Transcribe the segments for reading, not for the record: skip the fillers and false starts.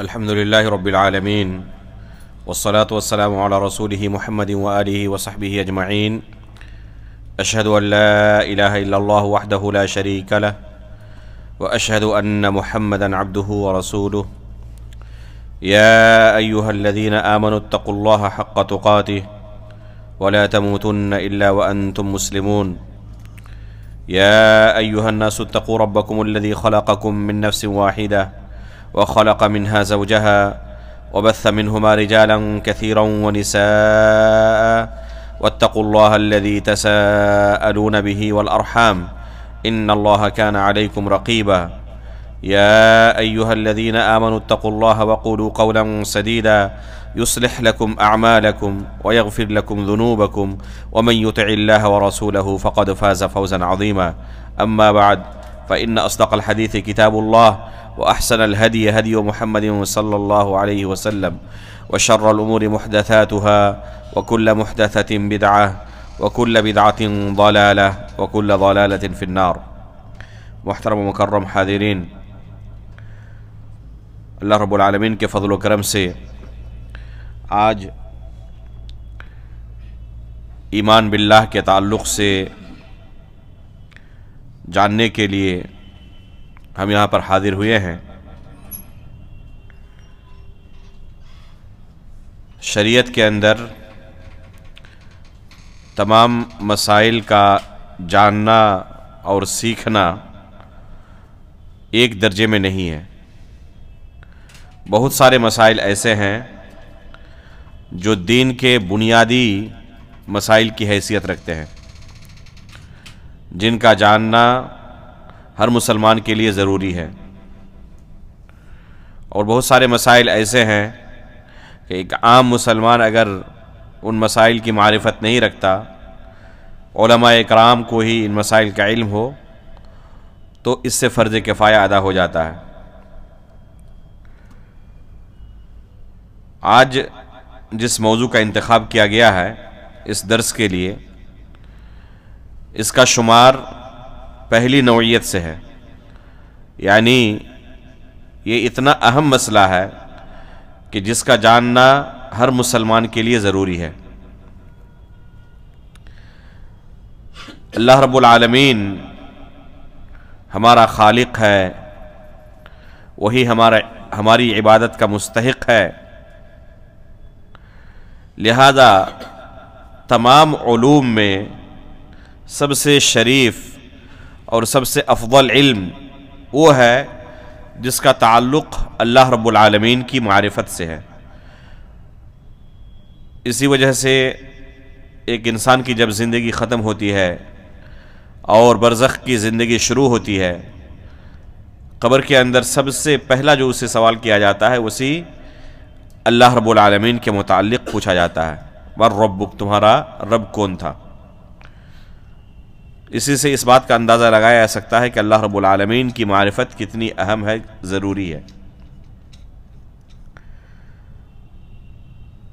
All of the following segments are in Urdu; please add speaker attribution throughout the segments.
Speaker 1: الحمدللہ رب العالمین والصلاة والسلام علی رسولہ محمد وآلہ وصحبہ اجمعین اشہد ان لا الہ الا اللہ وحدہ لا شریک لہ واشہد ان محمدا عبدہ ورسولہ یا ایہا الذین آمنوا اتقوا اللہ حق تقاتہ ولا تموتن الا وانتم مسلمون يا أيها الناس اتقوا ربكم الذي خلقكم من نفس واحدة وخلق منها زوجها وبث منهما رجالا كثيرا ونساء واتقوا الله الذي تساءلون به والأرحام إن الله كان عليكم رقيبا يا أيها الذين آمنوا اتقوا الله وقولوا قولا سديدا يصلح لكم أعمالكم ويغفر لكم ذنوبكم ومن يطع الله ورسوله فقد فاز فوزا عظيما أما بعد فإن أصدق الحديث كتاب الله وأحسن الهدي هدي محمد صلى الله عليه وسلم وشر الأمور محدثاتها وكل محدثة بدعة وكل بدعة ضلالة وكل ضلالة في النار. محترم و مکرم حاضرین، اللہ رب العالمین کے فضل و کرم سے آج ایمان باللہ کے تعلق سے جاننے کے لیے ہم یہاں پر حاضر ہوئے ہیں. شریعت کے اندر تمام مسائل کا جاننا اور سیکھنا ایک درجے میں نہیں ہے. بہت سارے مسائل ایسے ہیں جو دین کے بنیادی مسائل کی حیثیت رکھتے ہیں، جن کا جاننا ہر مسلمان کے لیے ضروری ہے، اور بہت سارے مسائل ایسے ہیں کہ ایک عام مسلمان اگر ان مسائل کی معرفت نہیں رکھتا، علماء اکرام کو ہی ان مسائل کا علم ہو، تو اس سے فرض کفایہ ادا ہو جاتا ہے. آج جس موضوع کا انتخاب کیا گیا ہے اس درس کے لیے، اس کا شمار پہلی نوعیت سے ہے، یعنی یہ اتنا اہم مسئلہ ہے کہ جس کا جاننا ہر مسلمان کے لیے ضروری ہے. اللہ رب العالمین ہمارا خالق ہے، وہی ہماری عبادت کا مستحق ہے، لہذا تمام علوم میں سب سے شریف اور سب سے افضل علم وہ ہے جس کا تعلق اللہ رب العالمین کی معرفت سے ہے. اسی وجہ سے ایک انسان کی جب زندگی ختم ہوتی ہے اور برزخ کی زندگی شروع ہوتی ہے، قبر کے اندر سب سے پہلا جو اسے سوال کیا جاتا ہے اسی اللہ رب العالمین کے متعلق پوچھا جاتا ہے، من ربک، تمہارا رب کون تھا. اسی سے اس بات کا اندازہ لگایا جا سکتا ہے کہ اللہ رب العالمین کی معرفت کتنی اہم ہے، ضروری ہے.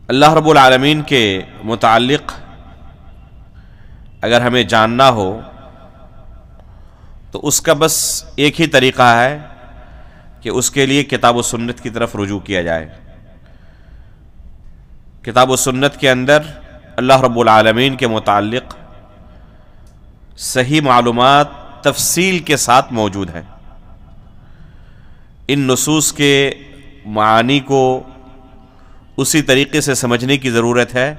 Speaker 1: اللہ رب العالمین کے متعلق اگر ہمیں جاننا ہو تو اس کا بس ایک ہی طریقہ ہے کہ اس کے لیے کتاب و سنت کی طرف رجوع کیا جائے. کتاب و سنت کے اندر اللہ رب العالمین کے متعلق صحیح معلومات تفصیل کے ساتھ موجود ہیں. ان نصوص کے معانی کو اسی طریقے سے سمجھنے کی ضرورت ہے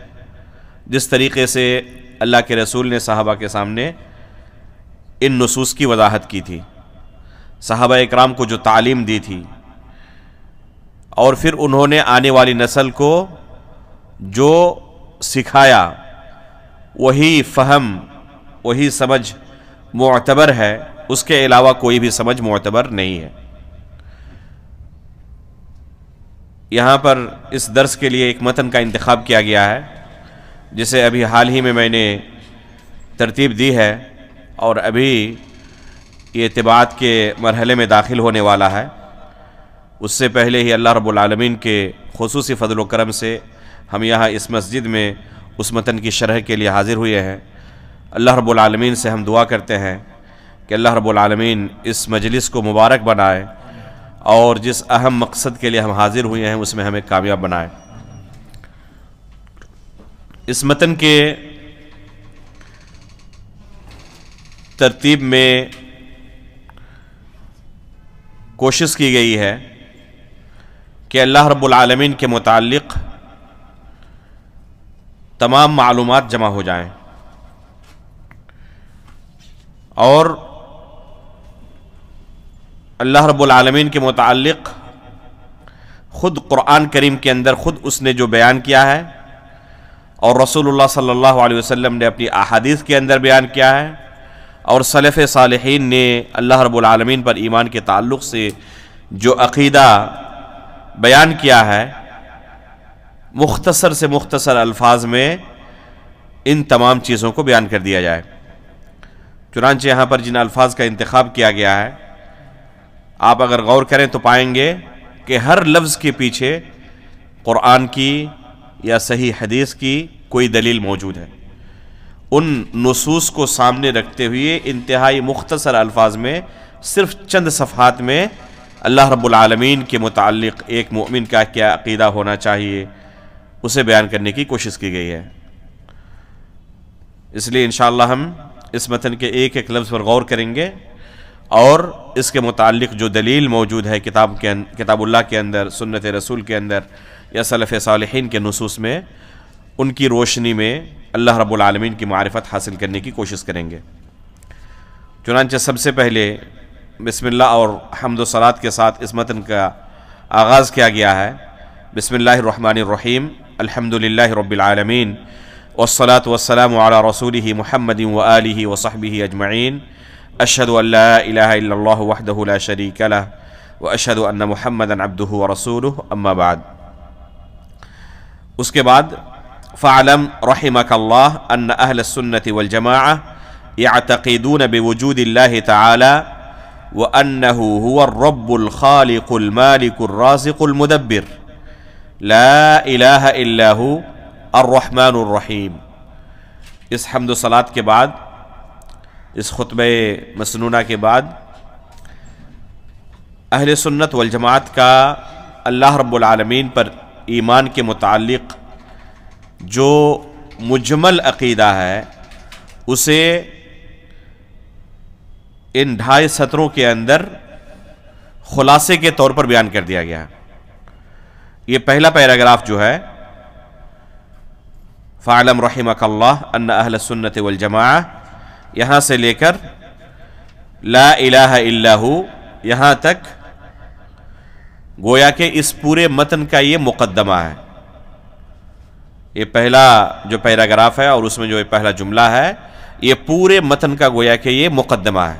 Speaker 1: جس طریقے سے اللہ کے رسول نے صحابہ کے سامنے ان نصوص کی وضاحت کی تھی، صحابہ اکرام کو جو تعلیم دی تھی، اور پھر انہوں نے آنے والی نسل کو جو سکھایا، وہی فہم، وہی سمجھ معتبر ہے، اس کے علاوہ کوئی بھی سمجھ معتبر نہیں ہے. یہاں پر اس درس کے لیے ایک متن کا انتخاب کیا گیا ہے جسے ابھی حال ہی میں نے ترتیب دی ہے، اور ابھی یہ طباعت کے مرحلے میں داخل ہونے والا ہے. اس سے پہلے ہی اللہ رب العالمین کے خصوصی فضل و کرم سے ہم یہاں اس مسجد میں اس متن کی شرح کے لیے حاضر ہوئے ہیں. اللہ رب العالمین سے ہم دعا کرتے ہیں کہ اللہ رب العالمین اس مجلس کو مبارک بنائے اور جس اہم مقصد کے لیے ہم حاضر ہوئے ہیں اس میں ہمیں کامیاب بنائے۔ اس متن کے ترتیب میں کوشش کی گئی ہے کہ اللہ رب العالمین کے متعلق تمام معلومات جمع ہو جائیں، اور اللہ رب العالمین کے متعلق خود قرآن کریم کے اندر خود اس نے جو بیان کیا ہے، اور رسول اللہ صلی اللہ علیہ وسلم نے اپنی احادیث کے اندر بیان کیا ہے، اور سلف صالحین نے اللہ رب العالمین پر ایمان کے تعلق سے جو عقیدہ بیان کیا ہے، مختصر سے مختصر الفاظ میں ان تمام چیزوں کو بیان کر دیا جائے۔ چنانچہ یہاں پر جن الفاظ کا انتخاب کیا گیا ہے، آپ اگر غور کریں تو پائیں گے کہ ہر لفظ کے پیچھے قرآن کی یا صحیح حدیث کی کوئی دلیل موجود ہے۔ ان نصوص کو سامنے رکھتے ہوئے انتہائی مختصر الفاظ میں صرف چند صفحات میں اللہ رب العالمین کے متعلق ایک مومن کا کیا عقیدہ ہونا چاہیے اسے بیان کرنے کی کوشش کی گئی ہے۔ اس لیے انشاءاللہ ہم اس متن کے ایک ایک لفظ پر غور کریں گے، اور اس کے متعلق جو دلیل موجود ہے کتاب اللہ کے اندر، سنت رسول کے اندر، یا سلف صالحین کے نصوص میں، ان کی روشنی میں اللہ رب العالمین کی معرفت حاصل کرنے کی کوشش کریں گے۔ چنانچہ سب سے پہلے بسم اللہ اور حمد و صلات کے ساتھ اس متن کا آغاز کیا گیا ہے۔ بسم اللہ الرحمن الرحیم، الحمدللہ رب العالمین، والصلاة والسلام علی رسولہ محمد وآلہ وصحبہ اجمعین، اشہد ان لا الہ الا اللہ وحدہ لا شریک لہ، واشہد ان محمدا عبدہ ورسولہ، اما بعد۔ اس کے بعد فَاعْلَمْ رَحِمَكَ اللَّهُ أَنَّ أَهْلَ السُّنَّةِ وَالْجَمَاعَةِ يَعْتَقِدُونَ بِوُجُودِ اللَّهِ تَعَالَى وَأَنَّهُ هُوَ الرَّبُّ الْخَالِقُ الْمَالِكُ الرَّازِقُ الْمُدَبِّرُ لَا إِلَٰهَ إِلَّا هُوَ الرَّحْمَٰنُ الرَّحِيمُ۔ اس حمد و صلات کے بعد، اس خطبہ مسنونہ کے بعد، اہل سنت والجماعت کا اللہ رب العالمین پر ایمان کے متعلق جو مجمل عقیدہ ہے اسے ان 2.5 سطروں کے اندر خلاصے کے طور پر بیان کر دیا گیا۔ یہ پہلا پیراگراف جو ہے، فَاعْلَمْ رَحِمَكَ اللَّهُ أَنَّ أَهْلَ السُّنَّةِ وَالْجَمَاعَةِ یہاں سے لے کر لا الہ الا ہو یہاں تک گویا کہ اس پورے متن کا یہ مقدمہ ہے۔ یہ پہلا جو پیراگراف ہے اور اس میں جو پہلا جملہ ہے، یہ پورے متن کا گویا کہ یہ مقدمہ ہے،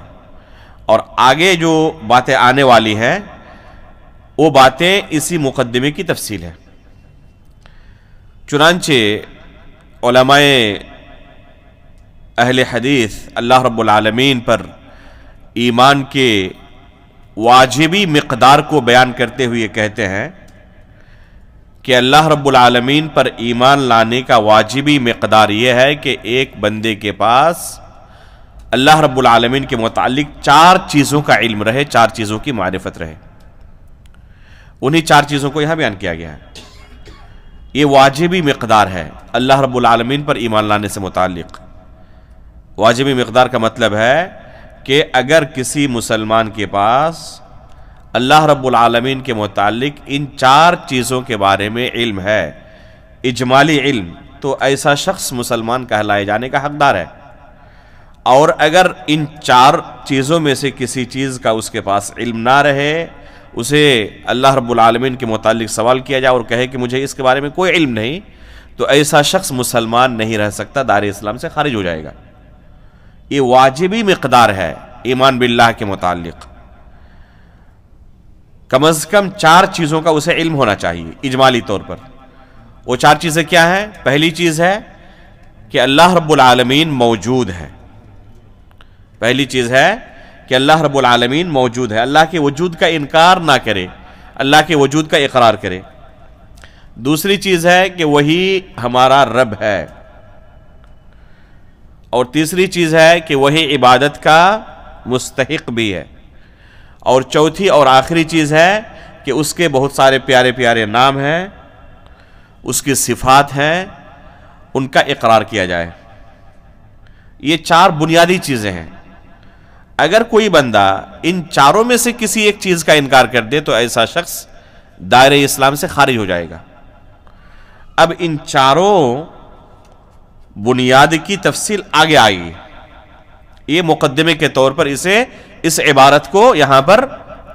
Speaker 1: اور آگے جو باتیں آنے والی ہیں وہ باتیں اسی مقدمے کی تفصیل ہے۔ چنانچہ علماء اہل حدیث اللہ رب العالمین پر ایمان کے واجبی مقدار کو بیان کرتے ہوئے کہتے ہیں کہ اللہ رب العالمین پر ایمان لانے کا واجبی مقدار یہ ہے کہ ایک بندے کے پاس اللہ رب العالمین کے متعلق 4 چیزوں کا علم رہے، 4 چیزوں کی معرفت رہے۔ انہی 4 چیزوں کو یہاں بیان کیا گیا ہے۔ یہ واجبی مقدار ہے اللہ رب العالمین پر ایمان لانے سے متعلق۔ واجبی مقدار کا مطلب ہے کہ اگر کسی مسلمان کے پاس اللہ رب العالمین کے متعلق ان 4 چیزوں کے بارے میں علم ہے، اجمالی علم، تو ایسا شخص مسلمان کہلائے جانے کا حقدار ہے۔ اور اگر ان 4 چیزوں میں سے کسی چیز کا اس کے پاس علم نہ رہے، اسے اللہ رب العالمین کے متعلق سوال کیا جائے اور کہے کہ مجھے اس کے بارے میں کوئی علم نہیں، تو ایسا شخص مسلمان نہیں رہ سکتا، دار اسلام سے خارج ہو جائے گا۔ یہ واجبی مقدار ہے ایمان باللہ کے متعلق۔ کم از کم 4 چیزوں کا اسے علم ہونا چاہیے اجمالی طور پر۔ وہ 4 چیزیں کیا ہیں؟ پہلی چیز ہے کہ اللہ رب العالمین موجود ہے۔ پہلی چیز ہے کہ اللہ رب العالمین موجود ہے، اللہ کے وجود کا انکار نہ کرے، اللہ کے وجود کا اقرار کرے۔ دوسری چیز ہے کہ وہی ہمارا رب ہے، اور تیسری چیز ہے کہ وہی عبادت کا مستحق بھی ہے، اور چوتھی اور آخری چیز ہے کہ اس کے بہت سارے پیارے پیارے نام ہیں، اس کی صفات ہیں، ان کا اقرار کیا جائے۔ یہ 4 بنیادی چیزیں ہیں۔ اگر کوئی بندہ ان چاروں میں سے کسی ایک چیز کا انکار کر دے تو ایسا شخص دائرہ اسلام سے خارج ہو جائے گا۔ اب ان چاروں بنیاد کی تفصیل آگے آئے گی، یہ مقدمے کے طور پر اس عبارت کو یہاں پر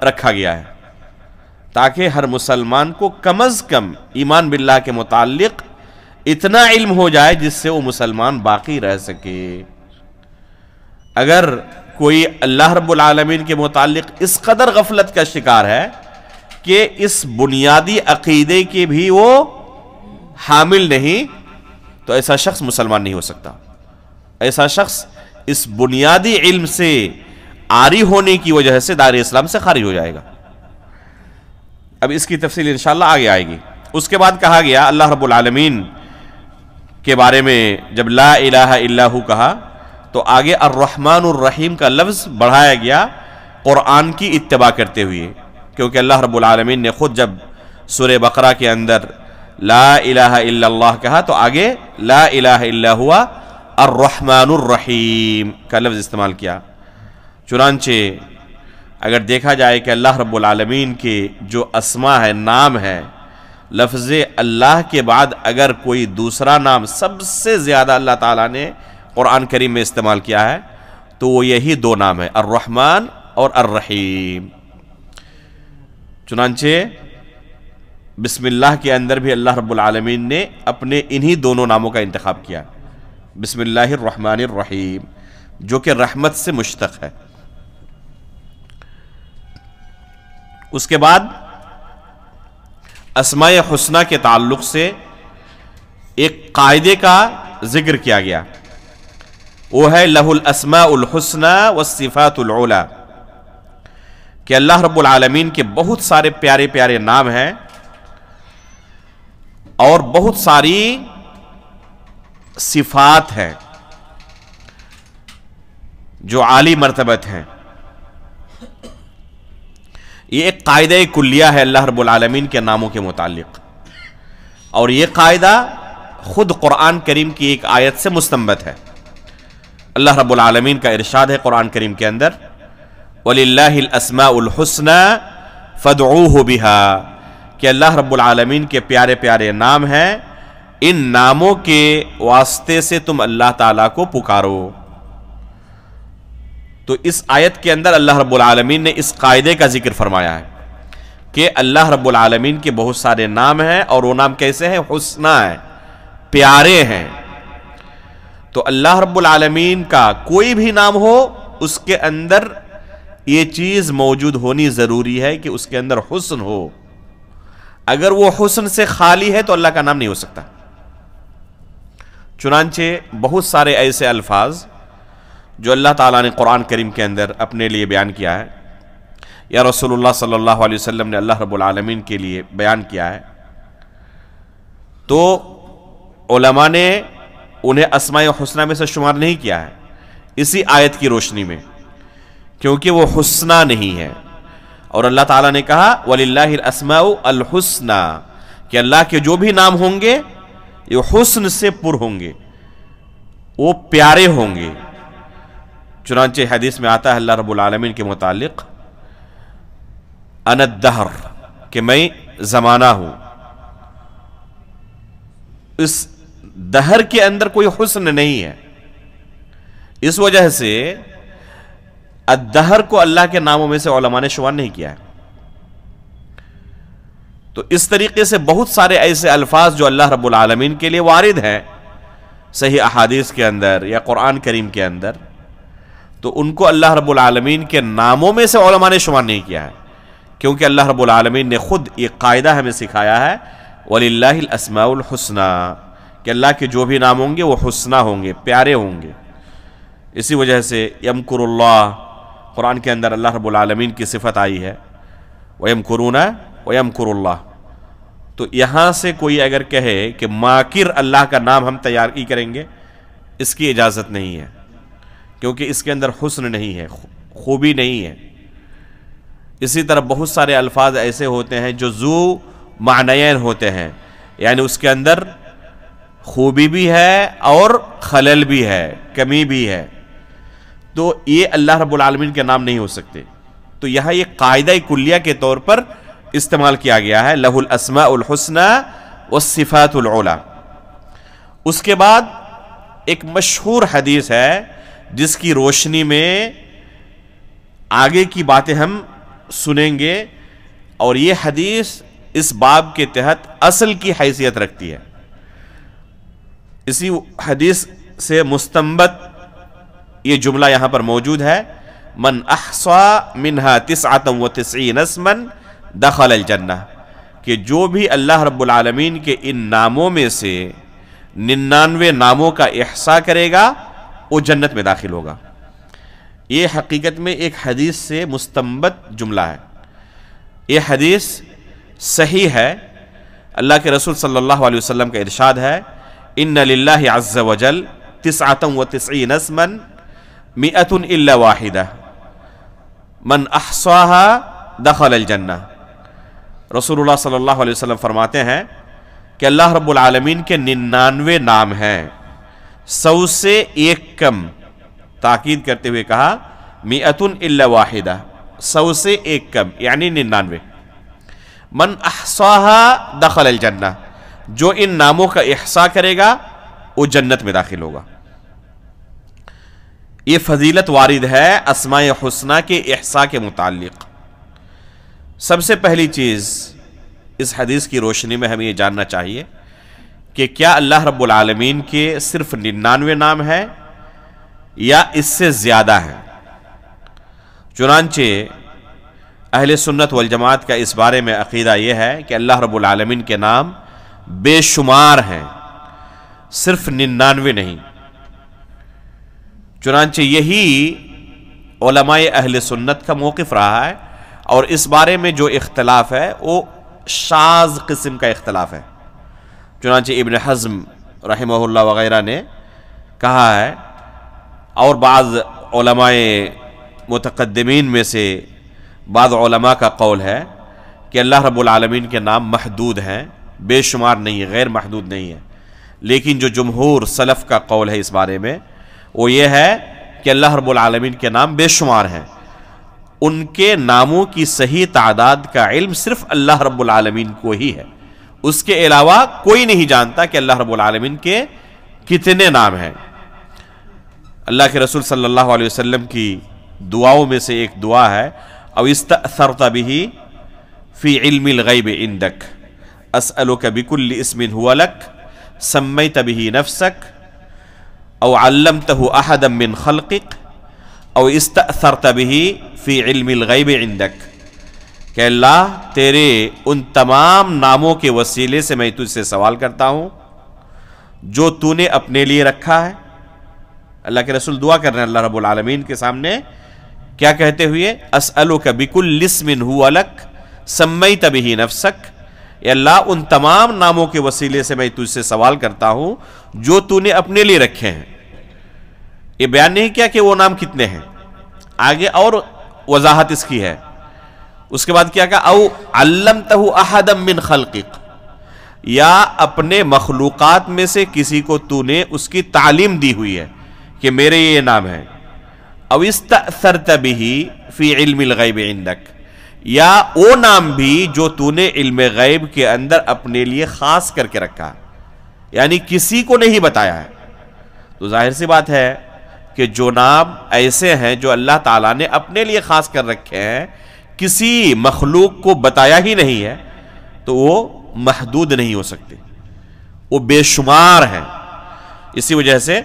Speaker 1: رکھا گیا ہے تاکہ ہر مسلمان کو کم از کم ایمان باللہ کے متعلق اتنا علم ہو جائے جس سے وہ مسلمان باقی رہ سکے۔ اگر کوئی اللہ رب العالمین کے متعلق اس قدر غفلت کا شکار ہے کہ اس بنیادی عقیدے کے بھی وہ حامل نہیں، تو ایسا شخص مسلمان نہیں ہو سکتا۔ ایسا شخص اس بنیادی علم سے عاری ہونے کی وجہ سے دائرہ اسلام سے خارج ہو جائے گا۔ اب اس کی تفصیل انشاءاللہ آگے آئے گی۔ اس کے بعد کہا گیا اللہ رب العالمین کے بارے میں جب لا الہ الا ہو کہا تو آگے الرحمن الرحیم کا لفظ بڑھایا گیا قرآن کی اتباع کرتے ہوئے، کیونکہ اللہ رب العالمین نے خود جب سورہ بقرہ کے اندر لا الہ الا اللہ کہا تو آگے لا الہ الا ہوا الرحمن الرحیم کا لفظ استعمال کیا۔ چنانچہ اگر دیکھا جائے کہ اللہ رب العالمین کے جو اسماء ہے، نام ہے، لفظ اللہ کے بعد اگر کوئی دوسرا نام سب سے زیادہ اللہ تعالیٰ نے قرآن کریم میں استعمال کیا ہے تو وہ یہی 2 نام ہے، الرحمن اور الرحیم۔ چنانچہ بسم اللہ کے اندر بھی اللہ رب العالمین نے اپنے انہی دونوں ناموں کا انتخاب کیا، بسم اللہ الرحمن الرحیم، جو کہ رحمت سے مشتق ہے۔ اس کے بعد اسماء حسنہ کے تعلق سے ایک قاعدے کا ذکر کیا گیا، وہ ہے لہ الاسماء الحسنى والصفات العلی، کہ اللہ رب العالمین کے بہت سارے پیارے پیارے نام ہیں اور بہت ساری صفات ہیں جو عالی مرتبت ہیں۔ یہ ایک قاعدہ کلیہ ہے اللہ رب العالمین کے ناموں کے متعلق، اور یہ قاعدہ خود قرآن کریم کی ایک آیت سے مستنبت ہے۔ اللہ رب العالمین کا ارشاد ہے قرآن کریم کے اندر وَلِلَّهِ الْأَسْمَاءُ الْحُسْنَى فَادْعُوهُ بِهَا، کہ اللہ رب العالمین کے پیارے پیارے نام ہیں، ان ناموں کے واسطے سے تم اللہ تعالیٰ کو پکارو۔ تو اس آیت کے اندر اللہ رب العالمین نے اس قاعدے کا ذکر فرمایا ہے کہ اللہ رب العالمین کے بہت سارے نام ہیں اور وہ نام کیسے ہیں؟ حسنہ ہیں، پیارے ہیں۔ تو اللہ رب العالمین کا کوئی بھی نام ہو اس کے اندر یہ چیز موجود ہونی ضروری ہے کہ اس کے اندر حسن ہو۔ اگر وہ حسن سے خالی ہے تو اللہ کا نام نہیں ہو سکتا۔ چنانچہ بہت سارے ایسے الفاظ جو اللہ تعالیٰ نے قرآن کریم کے اندر اپنے لیے بیان کیا ہے یا رسول اللہ صلی اللہ علیہ وسلم نے اللہ رب العالمین کے لیے بیان کیا ہے، تو علماء نے انہیں اسماء حسنہ میں سے شمار نہیں کیا ہے اسی آیت کی روشنی میں، کیونکہ وہ حسنہ نہیں ہے۔ اور اللہ تعالیٰ نے کہا وَلِلَّهِ الْأَسْمَاءُ الْحُسْنَى، کہ اللہ کے جو بھی نام ہوں گے یہ حسن سے پر ہوں گے، وہ پیارے ہوں گے۔ چنانچہ حدیث میں آتا ہے اللہ رب العالمین کے متعلق انا الدہر، کہ میں زمانہ ہوں۔ اس دہر کے اندر کوئی حسن نہیں ہے، اس وجہ سے الدہر کو اللہ کے ناموں میں سے علماء نے شمار نہیں کیا ہے۔ تو اس طریقے سے بہت سارے ایسے الفاظ جو اللہ رب العالمین کے لیے وارد ہیں صحیح احادیث کے اندر یا قرآن کریم کے اندر، تو ان کو اللہ رب العالمین کے ناموں میں سے علماء نے شمار نہیں کیا ہے، کیونکہ اللہ رب العالمین نے خود یہ قاعدہ ہمیں سکھایا ہے وَلِلَّهِ الْأَسْمَاءُ الْحُسْنَى، کہ اللہ کے جو بھی نام ہوں گے وہ حسنہ ہوں گے، پیارے ہوں گے۔ اسی وجہ سے یمکر اللہ، قرآن کے اندر اللہ رب العالمین کی صفت آئی ہے وَيَمْكُرُونَ وَيَمْكُرُ اللَّهُ، تو یہاں سے کوئی اگر کہے کہ ماکر اللہ کا نام ہم تیاری کریں گے، اس کی اجازت نہیں ہے، کیونکہ اس کے اندر حسن نہیں ہے، خوبی نہیں ہے۔ اسی طرح بہت سارے الفاظ ایسے ہوتے ہیں جو ذو معنیین ہوتے ہیں، یعنی اس کے اندر خوبی بھی ہے اور خلل بھی ہے، کمی بھی ہے، تو یہ اللہ رب العالمین کے نام نہیں ہو سکتے. تو یہاں یہ قاعدہ کلیہ کے طور پر استعمال کیا گیا ہے، لہ الاسماء الحسنی والصفات العلی. اس کے بعد ایک مشہور حدیث ہے جس کی روشنی میں آگے کی باتیں ہم سنیں گے، اور یہ حدیث اس باب کے تحت اصل کی حیثیت رکھتی ہے. اسی حدیث سے مستنبط یہ جملہ یہاں پر موجود ہے، من احصا منہا 99 اسما دخل الجنہ، کہ جو بھی اللہ رب العالمین کے ان ناموں میں سے 99 ناموں کا احصاء کرے گا وہ جنت میں داخل ہوگا. یہ حقیقت میں ایک حدیث سے مستنبط جملہ ہے. یہ حدیث صحیح ہے. اللہ کے رسول صلی اللہ علیہ وسلم کا ارشاد ہے، ان للہ عز وجل 99 اسما 100 الا واحدہ من احصاها دخل الجنہ. رسول اللہ صلی اللہ علیہ وسلم فرماتے ہیں کہ اللہ رب العالمین کے 99 نام ہیں، 100 سے ایک کم. تاکید کرتے ہوئے کہا 100 الا واحدہ، 100 سے ایک کم یعنی 99. من احصاها دخل الجنہ، جو ان ناموں کا احصاء کرے گا وہ جنت میں داخل ہوگا. یہ فضیلت وارد ہے اسماء حسنہ کے احصاء کے متعلق. سب سے پہلی چیز اس حدیث کی روشنی میں ہمیں یہ جاننا چاہیے کہ کیا اللہ رب العالمین کے صرف 99 نام ہیں یا اس سے زیادہ ہیں. چنانچہ اہل سنت والجماعت کا اس بارے میں عقیدہ یہ ہے کہ اللہ رب العالمین کے نام بے شمار ہیں، صرف 99 نہیں. چنانچہ یہی علماء اہل سنت کا موقف رہا ہے، اور اس بارے میں جو اختلاف ہے وہ شاذ قسم کا اختلاف ہے. چنانچہ ابن حزم رحمہ اللہ وغیرہ نے کہا ہے، اور بعض علماء متقدمین میں سے بعض علماء کا قول ہے کہ اللہ رب العالمین کے نام محدود ہیں، بے شمار نہیں ہے، غیر محدود نہیں ہے. لیکن جو جمہور سلف کا قول ہے اس بارے میں وہ یہ ہے کہ اللہ رب العالمین کے نام بے شمار ہیں. ان کے ناموں کی صحیح تعداد کا علم صرف اللہ رب العالمین کو ہی ہے، اس کے علاوہ کوئی نہیں جانتا کہ اللہ رب العالمین کے کتنے نام ہیں. اللہ کے رسول صلی اللہ علیہ وسلم کی دعاؤں میں سے ایک دعا ہے، او استأثرت به فی علم الغیب عندک اسألک بکل اسم هو لک سمیت به نفسک او علمته احدا من خلقک او استأثرت به فی علم الغیب عندک، کہ اللہ تیرے ان تمام ناموں کے وسیلے سے میں تجھ سے سوال کرتا ہوں جو تو نے اپنے لیے رکھا ہے. اللہ کے رسول دعا کر رہے ہیں اللہ رب العالمین کے سامنے، کیا کہتے ہوئے؟ اسألک بکل اسم هو لک سمیت به نفسک، اے اللہ ان تمام ناموں کے وسیلے سے میں تجھ سے سوال کرتا ہوں جو تو نے اپنے لیے رکھے ہیں. یہ بیان نہیں کیا کہ وہ نام کتنے ہیں، آگے اور وضاحت اس کی ہے. اس کے بعد کیا کہا؟ او علمتہ احدا من خلقک، یا اپنے مخلوقات میں سے کسی کو تو نے اس کی تعلیم دی ہوئی ہے کہ میرے یہ نام ہے. او استأثرت به فی علم الغیب عندک، یا وہ نام بھی جو تو نے علم غیب کے اندر اپنے لیے خاص کر کے رکھا، یعنی کسی کو نہیں بتایا ہے. تو ظاہر سی بات ہے کہ جو نام ایسے ہیں جو اللہ تعالیٰ نے اپنے لیے خاص کر رکھے ہیں، کسی مخلوق کو بتایا ہی نہیں ہے، تو وہ محدود نہیں ہو سکتے، وہ بے شمار ہیں. اسی وجہ سے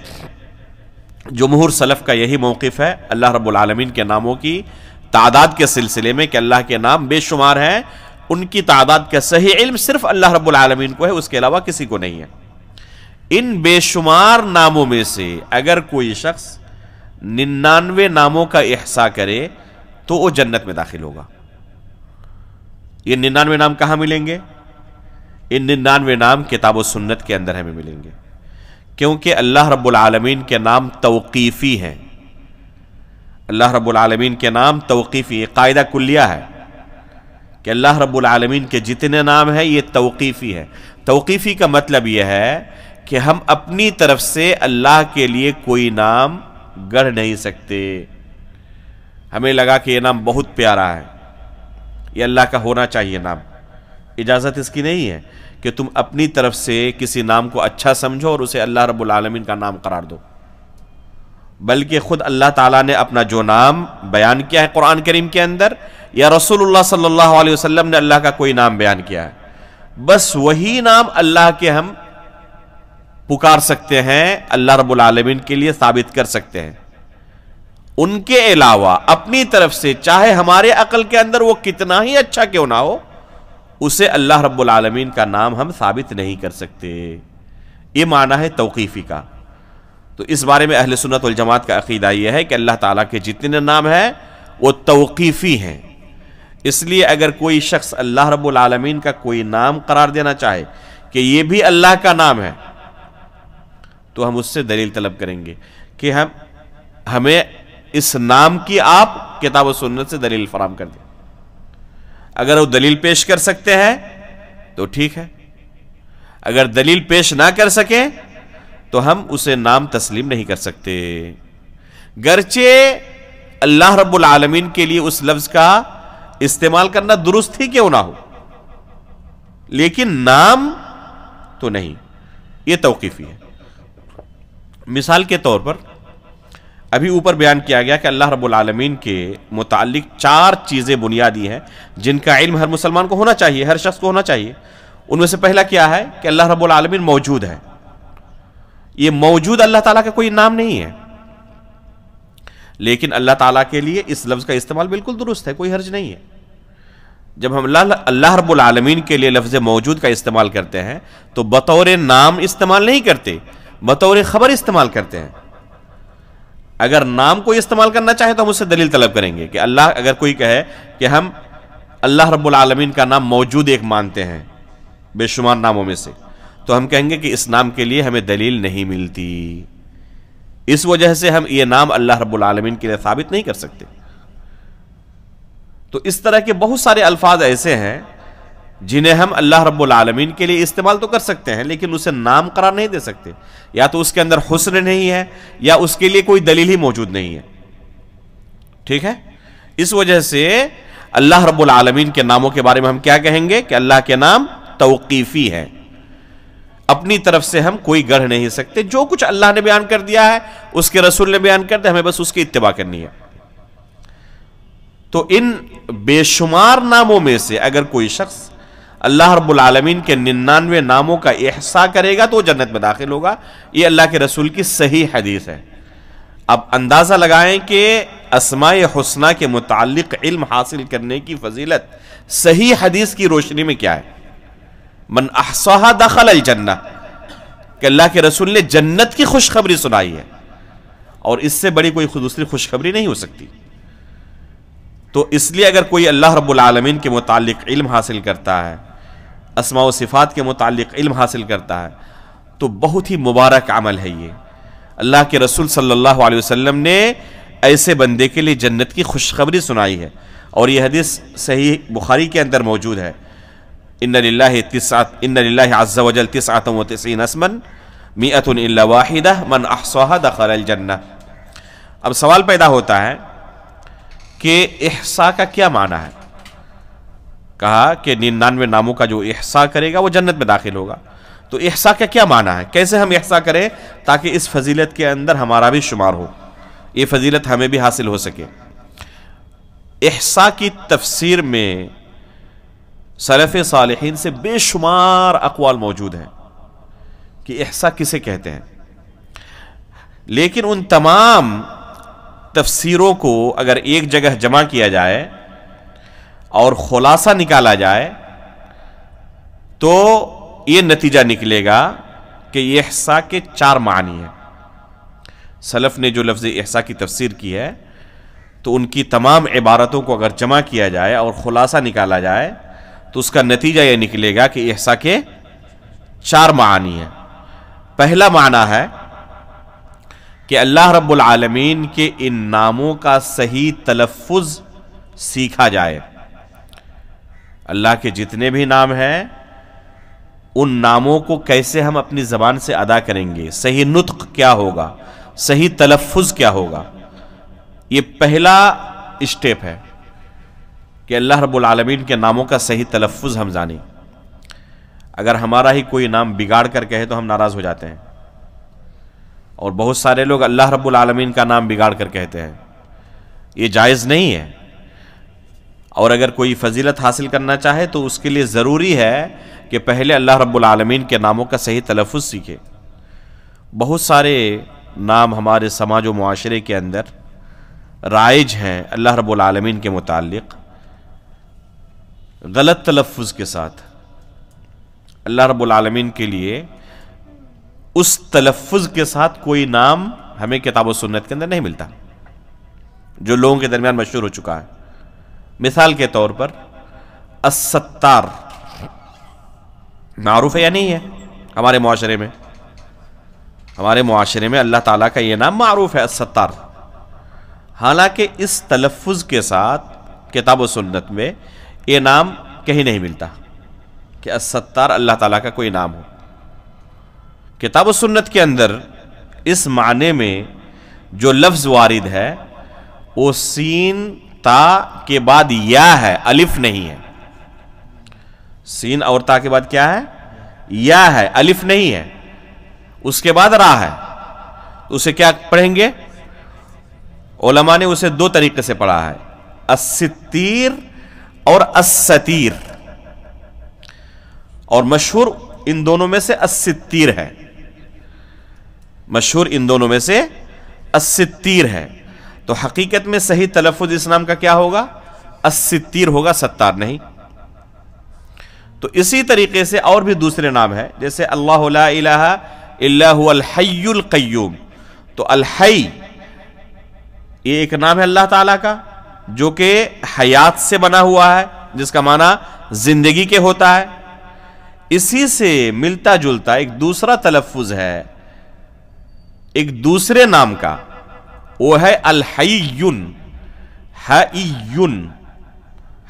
Speaker 1: جمہور سلف کا یہی موقف ہے اللہ رب العالمین کے ناموں کی تعداد کے سلسلے میں کہ اللہ کے نام بے شمار ہیں، ان کی تعداد کا صحیح علم صرف اللہ رب العالمین کو ہے، اس کے علاوہ کسی کو نہیں ہے. ان بے شمار ناموں میں سے اگر کوئی شخص 99 ناموں کا احصاء کرے تو وہ جنت میں داخل ہوگا. یہ 99 نام کہاں ملیں گے؟ ان 99 نام کتاب و سنت کے اندر ہمیں ملیں گے، کیونکہ اللہ رب العالمین کے نام توقیفی ہیں. اللہ رب العالمین کے نام توقیفی، قاعدہ کلیہ ہے. کہ اللہ رب العالمین کے جتنے نام ہیں یہ توقیفی ہے۔ توقیفی کا مطلب یہ ہے کہ ہم اپنی طرف سے اللہ کے لیے کوئی نام گڑھ نہیں سکتے۔ ہمیں لگا کہ یہ نام بہت پیارا ہے، یہ اللہ کا ہونا چاہیے نام، اجازت اس کی نہیں ہے کہ تم اپنی طرف سے کسی نام کو اچھا سمجھو اور اسے اللہ رب العالمین کا نام قرار دو، بلکہ خود اللہ تعالیٰ نے اپنا جو نام بیان کیا ہے قرآن کریم کے اندر، یا رسول اللہ صلی اللہ علیہ وسلم نے اللہ کا کوئی نام بیان کیا ہے، بس وہی نام اللہ کے ہم پکار سکتے ہیں، اللہ رب العالمین کے لیے ثابت کر سکتے ہیں۔ ان کے علاوہ اپنی طرف سے چاہے ہمارے عقل کے اندر وہ کتنا ہی اچھا کیوں نہ ہو، اسے اللہ رب العالمین کا نام ہم ثابت نہیں کر سکتے۔ یہ معنی ہے توقیفی کا۔ تو اس بارے میں اہل سنت والجماعت کا عقیدہ یہ ہے کہ اللہ تعالیٰ کے جتنے نام ہیں وہ توقیفی ہیں۔ اس لیے اگر کوئی شخص اللہ رب العالمین کا کوئی نام قرار دینا چاہے کہ یہ بھی اللہ کا نام ہے، تو ہم اس سے دلیل طلب کریں گے کہ ہمیں اس نام کی آپ کتاب و سنت سے دلیل فراہم کر دیں۔ اگر وہ دلیل پیش کر سکتے ہیں تو ٹھیک ہے، اگر دلیل پیش نہ کر سکیں تو ہم اسے نام تسلیم نہیں کر سکتے، گرچہ اللہ رب العالمین کے لیے اس لفظ کا استعمال کرنا درست ہی کیوں نہ ہو، لیکن نام تو نہیں۔ یہ توقیفی ہے۔ مثال کے طور پر ابھی اوپر بیان کیا گیا کہ اللہ رب العالمین کے متعلق 4 چیزیں بنیادی ہیں جن کا علم ہر مسلمان کو ہونا چاہیے، ہر شخص کو ہونا چاہیے۔ ان میں سے پہلا کیا ہے کہ اللہ رب العالمین موجود ہے۔ یہ موجود اللہ تعالیٰ کا کوئی نام نہیں ہے، لیکن اللہ تعالیٰ کے لیے اس لفظ کا استعمال بالکل درست ہے، کوئی حرج نہیں ہے۔ جب ہم اللہ رب العالمین کے لیے لفظ موجود کا استعمال کرتے ہیں تو بطور نام استعمال نہیں کرتے، بطور خبر استعمال کرتے ہیں۔ اگر نام کوئی استعمال کرنا چاہے تو ہم اس سے دلیل طلب کریں گے کہ اللہ، اگر کوئی کہے کہ ہم اللہ رب العالمین کا نام موجود ایک مانتے ہیں بے شمار ناموں میں سے، تو ہم کہیں گے کہ اس نام کے لیے ہمیں دلیل نہیں ملتی، اس وجہ سے ہم یہ نام اللہ رب العالمین کے لیے ثابت نہیں کر سکتے۔ تو اس طرح کے بہت سارے الفاظ ایسے ہیں جنہیں ہم اللہ رب العالمین کے لیے استعمال تو کر سکتے ہیں لیکن اسے نام قرار نہیں دے سکتے، یا تو اس کے اندر حسن نہیں ہے یا اس کے لیے کوئی دلیل ہی موجود نہیں ہے۔ ٹھیک ہے، اس وجہ سے اللہ رب العالمین کے ناموں کے بارے میں ہم کیا کہیں گے کہ اللہ کے نام توقیفی ہے، اپنی طرف سے ہم کوئی گڑھ نہیں سکتے، جو کچھ اللہ نے بیان کر دیا ہے اس کے رسول نے بیان کر دیا، ہمیں بس اس کی اتباع کرنی ہے۔ تو ان بے شمار ناموں میں سے اگر کوئی شخص اللہ رب العالمین کے 99 ناموں کا احصاء کرے گا تو وہ جنت میں داخل ہوگا، یہ اللہ کے رسول کی صحیح حدیث ہے۔ اب اندازہ لگائیں کہ اسماء حسنہ کے متعلق علم حاصل کرنے کی فضیلت صحیح حدیث کی روشنی میں کیا ہے۔ من احصاها دخل الجنہ، کہ اللہ کے رسول نے جنت کی خوشخبری سنائی ہے، اور اس سے بڑی کوئی دوسری خوشخبری نہیں ہو سکتی۔ تو اس لیے اگر کوئی اللہ رب العالمین کے متعلق علم حاصل کرتا ہے، اسماء و صفات کے متعلق علم حاصل کرتا ہے، تو بہت ہی مبارک عمل ہے یہ۔ اللہ کے رسول صلی اللہ علیہ وسلم نے ایسے بندے کے لیے جنت کی خوشخبری سنائی ہے، اور یہ حدیث صحیح بخاری کے اندر موجود ہے۔ ان للہ عز وجل 99 اسما 100 الا واحدہ من احصاها دخل الجنہ۔ اب سوال پیدا ہوتا ہے کہ احصاء کا کیا معنی ہے؟ کہا کہ 99 ناموں کا جو احصاء کرے گا وہ جنت میں داخل ہوگا، تو احصاء کا کیا معنی ہے؟ کیسے ہم احصاء کریں تاکہ اس فضیلت کے اندر ہمارا بھی شمار ہو، یہ فضیلت ہمیں بھی حاصل ہو سکے۔ احصاء کی تفسیر میں سلف صالحین سے بے شمار اقوال موجود ہیں کہ احصاء کسے کہتے ہیں، لیکن ان تمام تفسیروں کو اگر ایک جگہ جمع کیا جائے اور خلاصہ نکالا جائے تو یہ نتیجہ نکلے گا کہ یہ احصاء کے 4 معنی ہیں۔ سلف نے جو لفظ احصاء کی تفسیر کی ہے تو ان کی تمام عبارتوں کو اگر جمع کیا جائے اور خلاصہ نکالا جائے تو اس کا نتیجہ یہ نکلے گا کہ احصاء کے 4 معنی ہیں۔ پہلا معنی ہے کہ اللہ رب العالمین کے ان ناموں کا صحیح تلفظ سیکھا جائے، اللہ کے جتنے بھی نام ہیں ان ناموں کو کیسے ہم اپنی زبان سے ادا کریں گے، صحیح نطق کیا ہوگا، صحیح تلفظ کیا ہوگا، یہ پہلا اسٹیپ ہے کہ اللہ رب العالمین کے ناموں کا صحیح تلفظ ہم جانیں۔ اگر ہمارا ہی کوئی نام بگاڑ کر کہے تو ہم ناراض ہو جاتے ہیں، اور بہت سارے لوگ اللہ رب العالمین کا نام بگاڑ کر کہتے ہیں، یہ جائز نہیں ہے۔ اور اگر کوئی فضیلت حاصل کرنا چاہے تو اس کے لیے ضروری ہے کہ پہلے اللہ رب العالمین کے ناموں کا صحیح تلفظ سیکھے۔ بہت سارے نام ہمارے سماج و معاشرے کے اندر رائج ہیں اللہ رب العالمین کے متعلق، غلط تلفظ کے ساتھ اللہ رب العالمین کے لیے اس تلفظ کے ساتھ کوئی نام ہمیں کتاب و سنت کے اندر نہیں ملتا جو لوگوں کے درمیان مشہور ہو چکا ہے۔ مثال کے طور پر الستار معروف ہے یا نہیں ہے؟ ہمارے معاشرے میں اللہ تعالیٰ کا یہ نام معروف ہے الستار، حالانکہ اس تلفظ کے ساتھ کتاب و سنت میں یہ نام کہیں نہیں ملتا کہ الستار اللہ تعالیٰ کا کوئی نام ہو۔ کتاب و سنت کے اندر اس معنی میں جو لفظ وارد ہے وہ سین تا کے بعد یا ہے، الف نہیں ہے۔ سین اور تا کے بعد کیا ہے؟ یا ہے، الف نہیں ہے۔ اس کے بعد را ہے، اسے کیا پڑھیں گے؟ علماء نے اسے دو طریقے سے پڑھا ہے، الستیر اور الستیر، اور مشہور ان دونوں میں سے الستیر ہے، مشہور ان دونوں میں سے الستیر ہے۔ تو حقیقت میں صحیح تلفظ اس نام کا کیا ہوگا؟ الستیر ہوگا، ستار نہیں۔ تو اسی طریقے سے اور بھی دوسرے نام ہیں، جیسے اللہ لا الہ الا هو الحی القیوم، تو الحی یہ ایک نام ہے اللہ تعالیٰ کا جو کہ حیات سے بنا ہوا ہے، جس کا معنی زندگی کے ہوتا ہے۔ اسی سے ملتا جلتا ایک دوسرا تلفظ ہے ایک دوسرے نام کا، وہ ہے الحیون، حیون،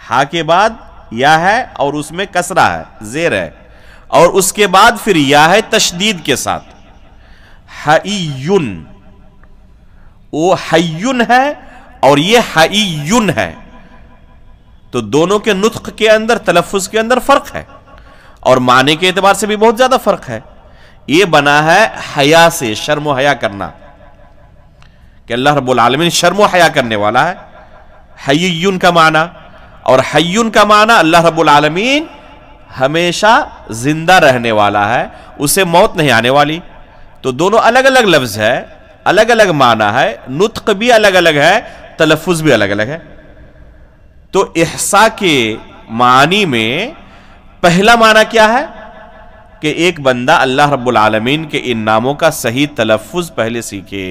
Speaker 1: ہا کے بعد یا ہے اور اس میں کسرہ ہے، زیر ہے، اور اس کے بعد پھر یا ہے تشدید کے ساتھ، حیون، وہ حیون ہے اور یہ حیون ہے۔ تو دونوں کے نطق کے اندر، تلفظ کے اندر فرق ہے، اور معنی کے اعتبار سے بھی بہت زیادہ فرق ہے۔ یہ بنا ہے حیا سے، شرم و حیا کرنا، کہ اللہ رب العالمین شرم و حیا کرنے والا ہے، حیون کا معنی، اور حیون کا معنی اللہ رب العالمین ہمیشہ زندہ رہنے والا ہے، اسے موت نہیں آنے والی۔ تو دونوں الگ الگ لفظ ہے، الگ الگ معنی ہے، نطق بھی الگ الگ ہے، تلفظ بھی الگ الگ ہے۔ تو احصاء کے معنی میں پہلا معنی کیا ہے کہ ایک بندہ اللہ رب العالمین کے ان ناموں کا صحیح تلفظ پہلے سیکھے،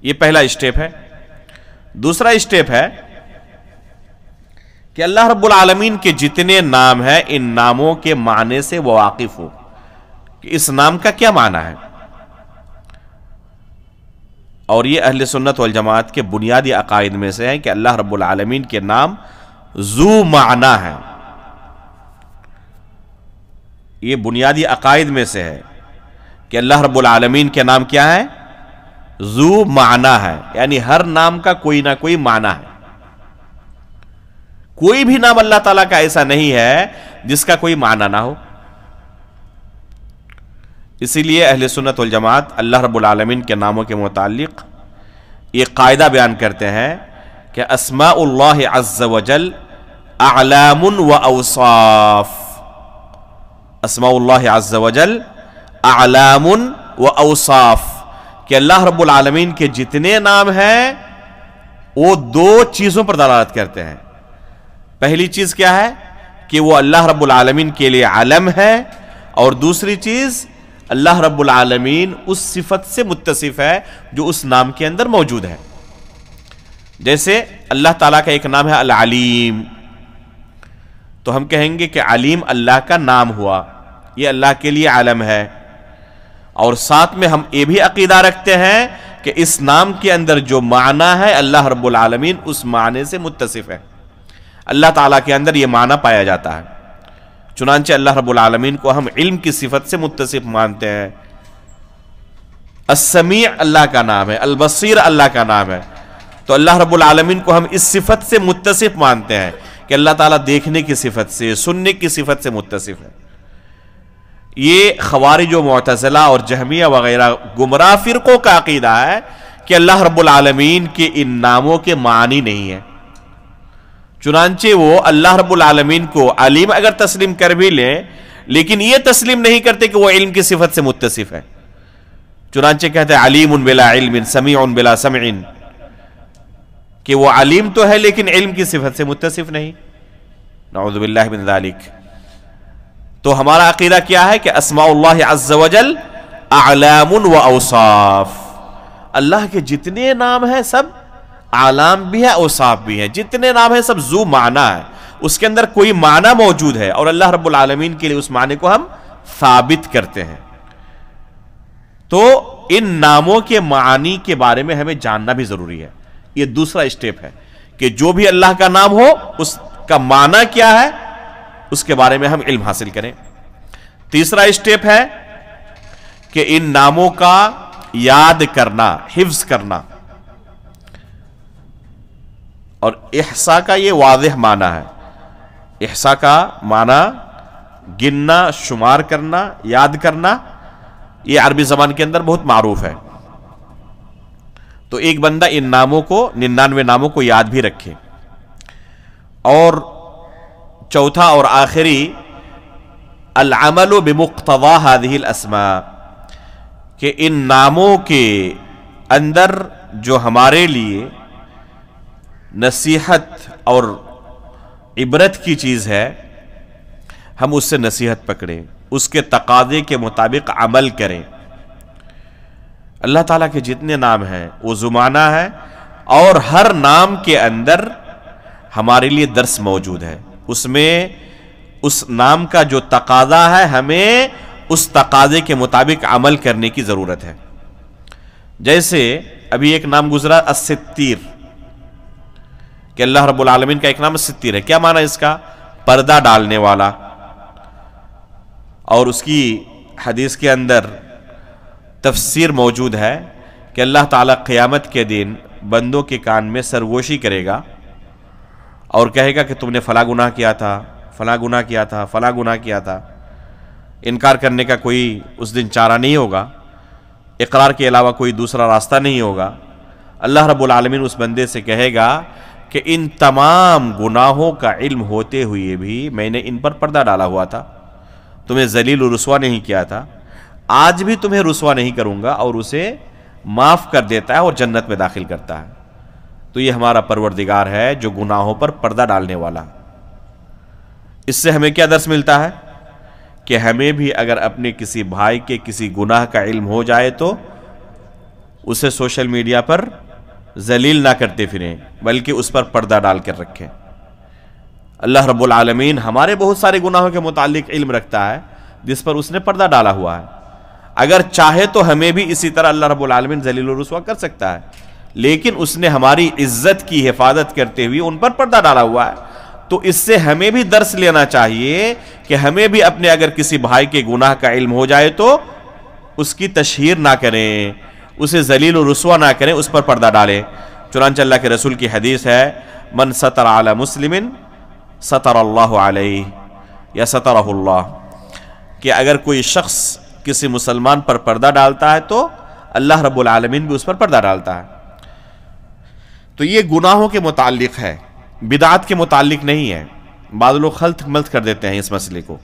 Speaker 1: یہ پہلا اسٹیپ ہے۔ دوسرا اسٹیپ ہے کہ اللہ رب العالمین کے جتنے نام ہیں ان ناموں کے معنی سے وہ واقف ہو کہ اس نام کا کیا معنی ہے۔ اور یہ اہل سنت والجماعت کے بنیادی عقائد میں سے ہے کہ اللہ رب العالمین کے نام ذو معنی ہے، یہ بنیادی عقائد میں سے ہے کہ اللہ رب العالمین کے نام کیا ہے؟ ذو معنی ہے، یعنی ہر نام کا کوئی نہ کوئی معنی ہے۔ کوئی بھی نام اللہ تعالیٰ کا ایسا نہیں ہے جس کا کوئی معنی نہ ہو۔ اسی لیے اہل سنت والجماعت اللہ رب العالمین کے ناموں کے متعلق یہ قاعدہ بیان کرتے ہیں کہ اسماء اللہ عز وجل اعلام و اوصاف، اسماء اللہ عز وجل اعلام و اوصاف، کہ اللہ رب العالمین کے جتنے نام ہیں وہ دو چیزوں پر دلالت کرتے ہیں۔ پہلی چیز کیا ہے کہ وہ اللہ رب العالمین کے لیے علم ہے، اور دوسری چیز اللہ رب العالمین اس صفت سے متصف ہے جو اس نام کے اندر موجود ہے۔ جیسے اللہ تعالیٰ کا ایک نام ہے العلیم، تو ہم کہیں گے کہ علیم اللہ کا نام ہوا، یہ اللہ کے لیے علم ہے، اور ساتھ میں ہم یہ بھی عقیدہ رکھتے ہیں کہ اس نام کے اندر جو معنی ہے اللہ رب العالمین اس معنی سے متصف ہے۔ اللہ تعالیٰ کے اندر یہ معنی پایا جاتا ہے. چنانچہ اللہ رب العالمین کو ہم علم کی صفت سے متصف مانتے ہیں. السمیع اللہ کا نام ہے، البصیر اللہ کا نام ہے. تو اللہ رب العالمین کو ہم اس صفت سے متصف مانتے ہیں کہ اللہ تعالیٰ دیکھنے کی صفت سے، سننے کی صفت سے متصف ہے. یہ خوارج و معتزلہ اور جہمیہ وغیرہ گمراہ فرقوں کا عقیدہ ہے کہ اللہ رب العالمین کے ان ناموں کے معنی نہیں ہیں. چنانچہ وہ اللہ رب العالمین کو علیم اگر تسلیم کر بھی لیں، لیکن یہ تسلیم نہیں کرتے کہ وہ علم کی صفت سے متصف ہے. چنانچہ کہتے ہیں علیم بلا علم، سمیع بلا سمع، کہ وہ علیم تو ہے لیکن علم کی صفت سے متصف نہیں. نعوذ باللہ من ذالک. تو ہمارا عقیدہ کیا ہے کہ اسماء اللہ عز و جل اعلام و اوصاف. اللہ کے جتنے نام ہیں سب اعلام بھی ہے، اوصاف بھی ہیں. جتنے نام ہیں سب ذو معنی ہے، اس کے اندر کوئی معنی موجود ہے، اور اللہ رب العالمین کے لیے اس معنی کو ہم ثابت کرتے ہیں. تو ان ناموں کے معانی کے بارے میں ہمیں جاننا بھی ضروری ہے. یہ دوسرا اسٹیپ ہے کہ جو بھی اللہ کا نام ہو اس کا معنی کیا ہے اس کے بارے میں ہم علم حاصل کریں. تیسرا اسٹیپ ہے کہ ان ناموں کا یاد کرنا، حفظ کرنا. اور احصاء کا یہ واضح معنی ہے. احصاء کا معنی گننا، شمار کرنا، یاد کرنا. یہ عربی زبان کے اندر بہت معروف ہے. تو ایک بندہ ان ناموں کو، 99 ناموں کو یاد بھی رکھے. اور چوتھا اور آخری، العمل بمقتضى هذه الاسماء، کہ ان ناموں کے اندر جو ہمارے لیے نصیحت اور عبرت کی چیز ہے ہم اس سے نصیحت پکڑیں، اس کے تقاضے کے مطابق عمل کریں. اللہ تعالیٰ کے جتنے نام ہیں وہ زمانہ ہے، اور ہر نام کے اندر ہمارے لیے درس موجود ہے. اس میں اس نام کا جو تقاضا ہے ہمیں اس تقاضے کے مطابق عمل کرنے کی ضرورت ہے. جیسے ابھی ایک نام گزرا الستیر، کہ اللہ رب العالمین کا ایک نام الستیر ہے. کیا معنی اس کا؟ پردہ ڈالنے والا. اور اس کی حدیث کے اندر تفسیر موجود ہے کہ اللہ تعالیٰ قیامت کے دن بندوں کے کان میں سرگوشی کرے گا اور کہے گا کہ تم نے فلاں گناہ کیا تھا، فلاں گناہ کیا تھا، فلاں گناہ کیا تھا. انکار کرنے کا کوئی اس دن چارہ نہیں ہوگا، اقرار کے علاوہ کوئی دوسرا راستہ نہیں ہوگا. اللہ رب العالمین اس بندے سے کہے گا کہ ان تمام گناہوں کا علم ہوتے ہوئے بھی میں نے ان پر پردہ ڈالا ہوا تھا، تمہیں ذلیل و رسوا نہیں کیا تھا، آج بھی تمہیں رسوا نہیں کروں گا. اور اسے معاف کر دیتا ہے اور جنت میں داخل کرتا ہے. تو یہ ہمارا پروردگار ہے جو گناہوں پر پردہ ڈالنے والا. اس سے ہمیں کیا درس ملتا ہے؟ کہ ہمیں بھی اگر اپنے کسی بھائی کے کسی گناہ کا علم ہو جائے تو اسے سوشل میڈیا پر ذلیل نہ کرتے پھریں، بلکہ اس پر پردہ ڈال کر رکھیں. اللہ رب العالمین ہمارے بہت سارے گناہوں کے متعلق علم رکھتا ہے جس پر اس نے پردہ ڈالا ہوا ہے. اگر چاہے تو ہمیں بھی اسی طرح اللہ رب العالمین ذلیل و رسوا کر سکتا ہے، لیکن اس نے ہماری عزت کی حفاظت کرتے ہوئے ان پر پردہ ڈالا ہوا ہے. تو اس سے ہمیں بھی درس لینا چاہیے کہ ہمیں بھی اپنے اگر کسی بھائی کے گناہ کا علم ہو جائے تو اس کی تشہیر نہ کریں، اسے ذلیل و رسوا نہ کریں، اس پر پردہ ڈالیں. چنانچہ اللہ کے رسول کی حدیث ہے من ستر علی مسلم ستر اللہ علیہ یا سترہ اللہ، کہ اگر کوئی شخص کسی مسلمان پر پردہ ڈالتا ہے تو اللہ رب العالمین بھی اس پر پردہ ڈالتا ہے. تو یہ گناہوں کے متعلق ہے، بدعات کے متعلق نہیں ہے. بعض لوگ خلط ملط کر دیتے ہیں اس مسئلے کو،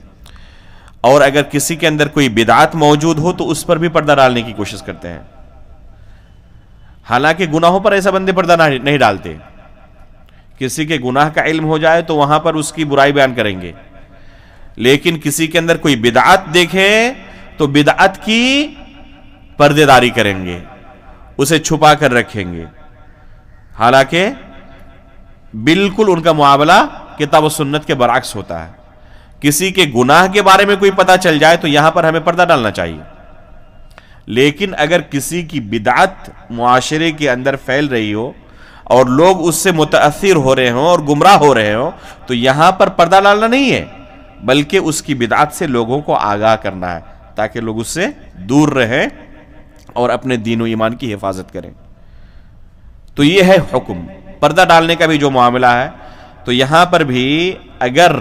Speaker 1: اور اگر کسی کے اندر کوئی بدعات موجود ہو تو اس پر بھی پردہ ڈالنے کی کوشش کرتے ہیں. حالانکہ گناہوں پر ایسا بندے پردہ نہیں ڈالتے. کسی کے گناہ کا علم ہو جائے تو وہاں پر اس کی برائی بیان کریں گے، لیکن کسی کے اندر کوئی بدعات دیکھیں تو بدعت کی پردے داری کریں گے، اسے چھپا کر رکھیں گے. حالانکہ بالکل ان کا معاملہ کتاب و سنت کے برعکس ہوتا ہے. کسی کے گناہ کے بارے میں کوئی پتہ چل جائے تو یہاں پر ہمیں پردہ ڈالنا چاہیے، لیکن اگر کسی کی بدعت معاشرے کے اندر پھیل رہی ہو اور لوگ اس سے متاثر ہو رہے ہوں اور گمراہ ہو رہے ہوں، تو یہاں پر پردہ ڈالنا نہیں ہے، بلکہ اس کی بدعت سے لوگوں کو آگاہ کرنا ہے تاکہ لوگ اس سے دور رہیں اور اپنے دین و ایمان کی حفاظت کریں۔ تو یہ ہے حکم پردہ ڈالنے کا بھی جو معاملہ ہے۔ تو یہاں پر بھی اگر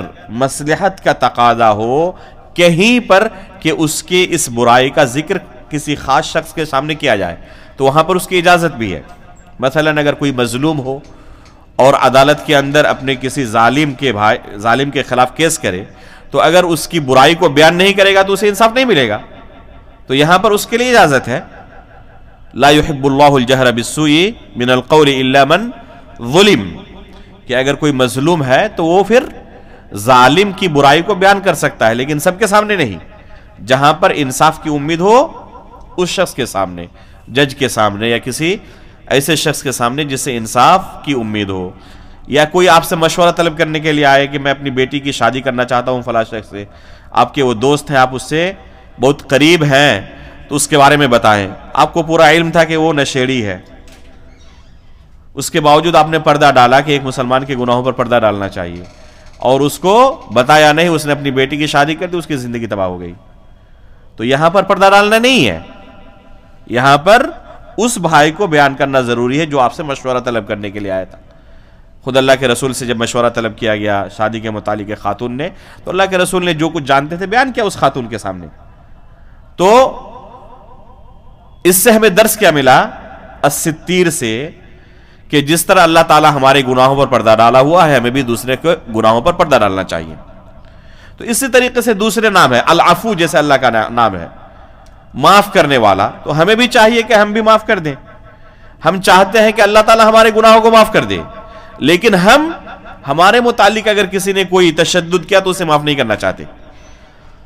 Speaker 1: مصلحت کا تقاضا ہو کہیں پر کہ اس کے اس برائی کا ذکر کسی خاص شخص کے سامنے کیا جائے تو وہاں پر اس کی اجازت بھی ہے۔ مثلا اگر کوئی مظلوم ہو اور عدالت کے اندر اپنے کسی ظالم کے خلاف کیس کرے، تو اگر اس کی برائی کو بیان نہیں کرے گا تو اسے انصاف نہیں ملے گا، تو یہاں پر اس کے لیے اجازت ہے۔ لا يحب اللہ الجہر بالسوء من القول الا من ظلم، کہ اگر کوئی مظلوم ہے تو وہ پھر ظالم کی برائی کو بیان کر سکتا ہے، لیکن سب کے سامنے نہیں، جہاں پر انصاف کی امید ہو اس شخص کے سامنے، جج کے سامنے یا کسی ایسے شخص کے سامنے جس سے انصاف کی امید ہو۔ یا کوئی آپ سے مشورہ طلب کرنے کے لیے آئے کہ میں اپنی بیٹی کی شادی کرنا چاہتا ہوں فلاں شخص سے، آپ کے وہ دوست ہیں، آپ اس سے بہت قریب ہیں، تو اس کے بارے میں بتائیں۔ آپ کو پورا علم تھا کہ وہ نشیڑی ہے، اس کے باوجود آپ نے پردہ ڈالا کہ ایک مسلمان کے گناہوں پر پردہ ڈالنا چاہیے، اور اس کو بتایا نہیں، اس نے اپنی بیٹی کی شادی کر دی، اس کی زندگی تباہ ہو گئی۔ تو یہاں پر پردہ ڈالنا نہیں ہے، یہاں پر اس بھائی کو بیان کرنا ضروری ہے جو آپ سے مشورہ طلب کرنے کے لیے آیا تھا۔ خود اللہ کے رسول سے جب مشورہ طلب کیا گیا شادی کے متعلق خاتون نے، تو اللہ کے رسول نے جو کچھ جانتے تھے بیان کیا اس خاتون کے سامنے۔ تو اس سے ہمیں درس کیا ملا الستیر سے، کہ جس طرح اللہ تعالیٰ ہمارے گناہوں پر پردہ ڈالا ہوا ہے، ہمیں بھی دوسرے کے گناہوں پر پردہ ڈالنا چاہیے۔ تو اسی طریقے سے دوسرے نام ہے العفو، جیسے اللہ کا نام ہے معاف کرنے والا، تو ہمیں بھی چاہیے کہ ہم بھی معاف کر دیں۔ ہم چاہتے ہیں کہ اللہ تعالیٰ ہمارے گناہوں کو معاف کر دے، لیکن ہمارے متعلق اگر کسی نے کوئی تشدد کیا تو اسے معاف نہیں کرنا چاہتے،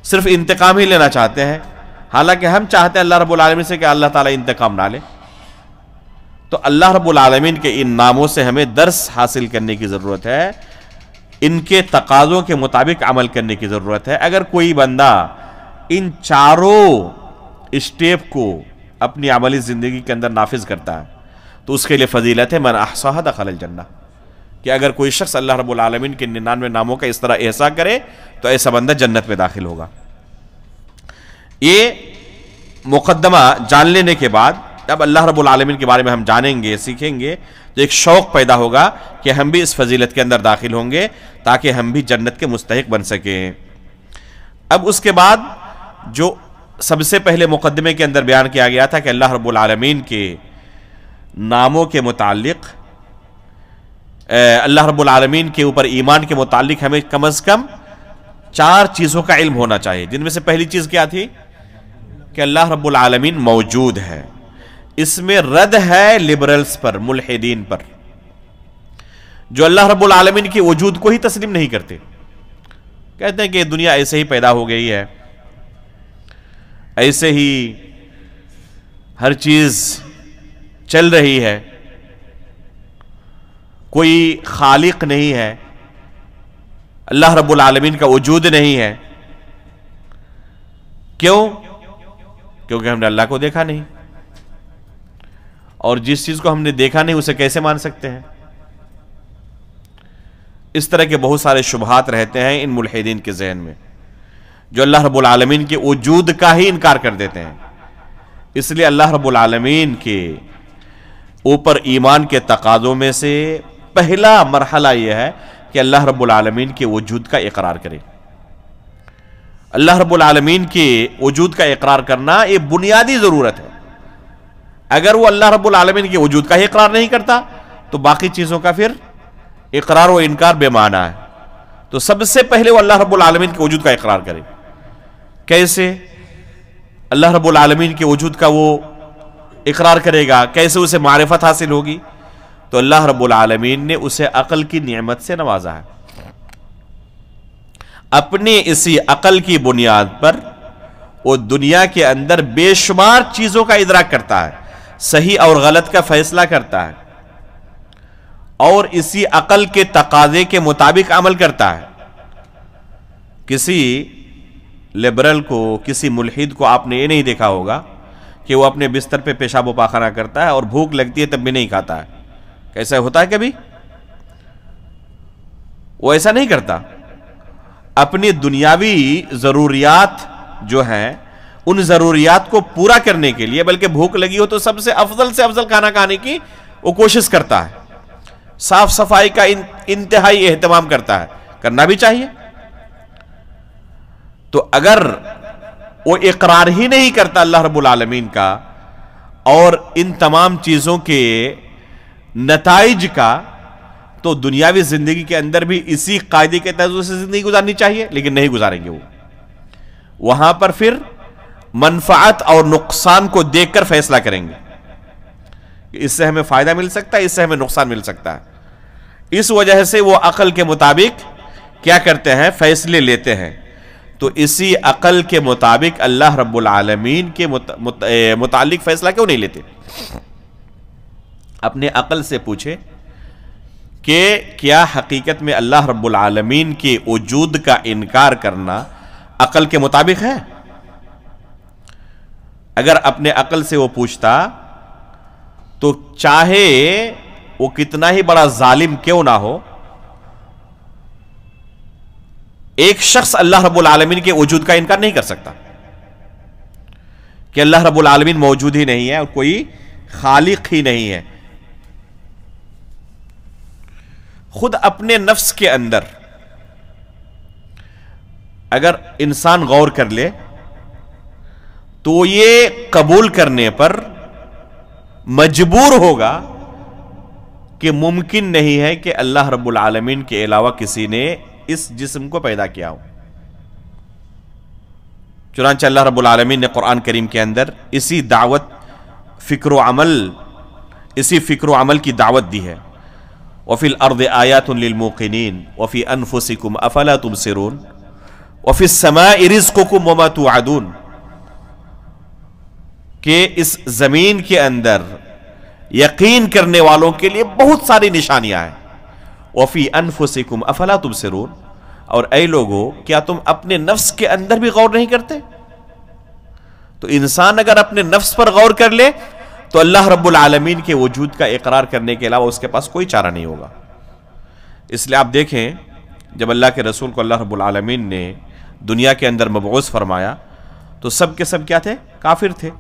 Speaker 1: صرف انتقام ہی لینا چاہتے ہیں، حالانکہ ہم چاہتے ہیں اللہ رب العالمین سے کہ اللہ تعالیٰ انتقام نہ لے۔ تو اللہ رب العالمین کے ان ناموں سے ہمیں درس حاصل کرنے کی ضرورت ہے، ان کے تقاضوں کے مطابق عمل کرنے کی ضرورت ہے۔ اگر کوئی بندہ ان چاروں اسٹیپ کو اپنی عملی زندگی کے اندر نافذ کرتا ہے تو اس کے لیے فضیلت ہے من احصاها دخل الجنہ، کہ اگر کوئی شخص اللہ رب العالمین کے 99 ناموں کا اس طرح احصاء کرے تو ایسا بندہ جنت میں داخل ہوگا۔ یہ مقدمہ جان لینے کے بعد اب اللہ رب العالمین کے بارے میں ہم جانیں گے، سیکھیں گے، تو ایک شوق پیدا ہوگا کہ ہم بھی اس فضیلت کے اندر داخل ہوں گے تاکہ ہم بھی جنت کے مستحق بن سکیں۔ اب اس کے بعد جو سب سے پہلے مقدمے کے اندر بیان کیا گیا تھا کہ اللہ رب العالمین کے ناموں کے متعلق، اللہ رب العالمین کے اوپر ایمان کے متعلق ہمیں کم از کم 4 چیزوں کا علم ہونا چاہیے، جن میں سے پہلی چیز کیا تھی کہ اللہ رب العالمین موجود ہے۔ اس میں رد ہے لبرلز پر، ملحدین پر، جو اللہ رب العالمین کے وجود کو ہی تسلیم نہیں کرتے، کہتے ہیں کہ یہ دنیا ایسے ہی پیدا ہو گئی ہے، ایسے ہی ہر چیز چل رہی ہے، کوئی خالق نہیں ہے، اللہ رب العالمین کا وجود نہیں ہے۔ کیوں؟ کیونکہ ہم نے اللہ کو دیکھا نہیں، اور جس چیز کو ہم نے دیکھا نہیں اسے کیسے مان سکتے ہیں؟ اس طرح کے بہت سارے شبہات رہتے ہیں ان ملحدین کے ذہن میں، جو اللہ رب العالمین کے وجود کا ہی انکار کر دیتے ہیں۔ اس لیے اللہ رب العالمین کے اوپر ایمان کے تقاضوں میں سے پہلا مرحلہ یہ ہے کہ اللہ رب العالمین کے وجود کا اقرار کرے۔ اللہ رب العالمین کے وجود کا اقرار کرنا یہ بنیادی ضرورت ہے۔ اگر وہ اللہ رب العالمین کے وجود کا ہی اقرار نہیں کرتا تو باقی چیزوں کا پھر اقرار و انکار بے معنی ہے۔ تو سب سے پہلے وہ اللہ رب العالمین کے وجود کا اقرار کرے۔ کیسے اللہ رب العالمین کے وجود کا وہ اقرار کرے گا؟ کیسے اسے معرفت حاصل ہوگی؟ تو اللہ رب العالمین نے اسے عقل کی نعمت سے نوازا ہے۔ اپنے اسی عقل کی بنیاد پر وہ دنیا کے اندر بے شمار چیزوں کا ادراک کرتا ہے، صحیح اور غلط کا فیصلہ کرتا ہے، اور اسی عقل کے تقاضے کے مطابق عمل کرتا ہے۔ کسی لبرل کو، کسی ملحد کو آپ نے یہ نہیں دیکھا ہوگا کہ وہ اپنے بستر پہ پیشاب و پاخانہ کرتا ہے اور بھوک لگتی ہے تب بھی نہیں کھاتا ہے، ایسا ہوتا ہے کبھی؟ وہ ایسا نہیں کرتا. اپنی دنیاوی ضروریات جو ہیں ان ضروریات کو پورا کرنے کے لیے، بلکہ بھوک لگی ہو تو سب سے افضل کھانا کھانے کی وہ کوشش کرتا ہے. صاف صفائی کا انتہائی اہتمام کرتا ہے، کرنا بھی چاہیے. تو اگر وہ اقرار ہی نہیں کرتا اللہ رب العالمین کا اور ان تمام چیزوں کے نتائج کا، تو دنیاوی زندگی کے اندر بھی اسی قاعدے کے تحت سے زندگی گزارنی چاہیے، لیکن نہیں گزاریں گے. وہ وہاں پر پھر منفعت اور نقصان کو دیکھ کر فیصلہ کریں گے کہ اس سے ہمیں فائدہ مل سکتا ہے، اس سے ہمیں نقصان مل سکتا ہے. اس وجہ سے وہ عقل کے مطابق کیا کرتے ہیں؟ فیصلے لیتے ہیں. تو اسی عقل کے مطابق اللہ رب العالمین کے متعلق فیصلہ کیوں نہیں لیتے؟ اپنے عقل سے پوچھے کہ کیا حقیقت میں اللہ رب العالمین کے وجود کا انکار کرنا عقل کے مطابق ہے؟ اگر اپنے عقل سے وہ پوچھتا تو چاہے وہ کتنا ہی بڑا ظالم کیوں نہ ہو، ایک شخص اللہ رب العالمین کے وجود کا انکار نہیں کر سکتا کہ اللہ رب العالمین موجود ہی نہیں ہے اور کوئی خالق ہی نہیں ہے. خود اپنے نفس کے اندر اگر انسان غور کر لے تو یہ قبول کرنے پر مجبور ہوگا کہ ممکن نہیں ہے کہ اللہ رب العالمین کے علاوہ کسی نے اس جسم کو پیدا کیا ہو. چنانچہ اللہ رب العالمین نے قرآن کریم کے اندر اسی فکر و عمل کی دعوت دی ہے. وَفِي الْأَرْضِ آيَاتٌ لِّلْمُوقِنِينَ وَفِي أَنفُسِكُمْ أَفَلَا تُبْصِرُونَ وَفِي السَّمَاءِ رِزْقُكُمْ وَمَا تُوعَدُونَ، کہ اس زمین کے اندر یقین کرنے والوں کے لیے بہت ساری نشانیاں ہیں. وَفِي أَنفُسِكُمْ أَفَلَا تُبْصِرُونَ، اور اے لوگو کیا تم اپنے نفس کے اندر بھی غور نہیں کرتے؟ تو انسان اگر اپنے نفس پر غور کر لے تو اللہ رب العالمین کے وجود کا اقرار کرنے کے علاوہ اس کے پاس کوئی چارہ نہیں ہوگا. اس لیے آپ دیکھیں جب اللہ کے رسول کو اللہ رب العالمین نے دنیا کے اندر مبعوث فرمایا تو سب کے سب کیا تھے؟ کافر تھے.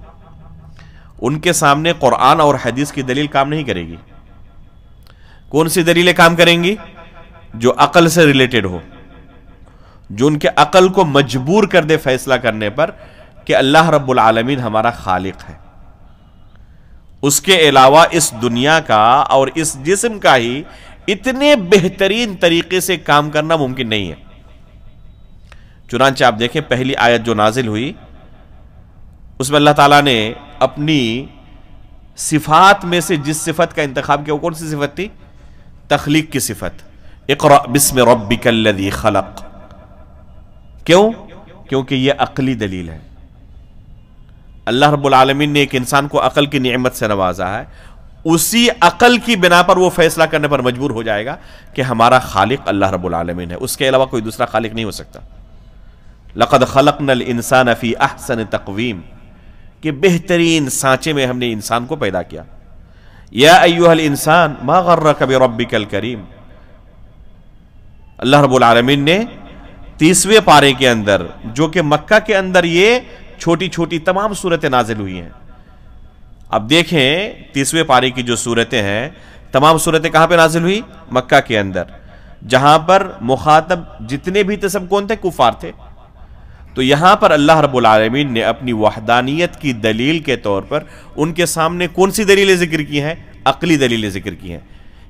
Speaker 1: ان کے سامنے قرآن اور حدیث کی دلیل کام نہیں کرے گی. کون سی دلیلیں کام کریں گی؟ جو عقل سے ریلیٹڈ ہو، جو ان کے عقل کو مجبور کر دے فیصلہ کرنے پر کہ اللہ رب العالمین ہمارا خالق ہے. اس کے علاوہ اس دنیا کا اور اس جسم کا ہی اتنے بہترین طریقے سے کام کرنا ممکن نہیں ہے. چنانچہ آپ دیکھیں پہلی آیت جو نازل ہوئی اس میں اللہ تعالیٰ نے اپنی صفات میں سے جس صفت کا انتخاب کیا وہ کون سی صفت تھی؟ تخلیق کی صفت. اقرأ بسم ربک الذی خلق. کیوں؟ کیونکہ یہ عقلی دلیل ہے. اللہ رب العالمین نے ایک انسان کو عقل کی نعمت سے نوازا ہے، اسی عقل کی بنا پر وہ فیصلہ کرنے پر مجبور ہو جائے گا کہ ہمارا خالق اللہ رب العالمین ہے، اس کے علاوہ کوئی دوسرا خالق نہیں ہو سکتا. لقد خلقنا الانسان فی احسن تقویم، کہ بہترین سانچے میں ہم نے انسان کو پیدا کیا. یا ایھا الانسان ما غرک بربک الکریم. اللہ رب العالمین نے 30ویں پارے کے اندر، جو کہ مکہ کے اندر یہ چھوٹی چھوٹی تمام صورتیں نازل ہوئی ہیں. اب دیکھیں 30ویں پارے کی جو صورتیں ہیں، تمام صورتیں کہاں پہ نازل ہوئی؟ مکہ کے اندر، جہاں پر مخاطب جتنے بھی تھے سب کون تھے؟ کفار تھے. تو یہاں پر اللہ رب العالمین نے اپنی وحدانیت کی دلیل کے طور پر ان کے سامنے کون سی دلیلیں ذکر کی ہیں؟ عقلی دلیلیں ذکر کی ہیں،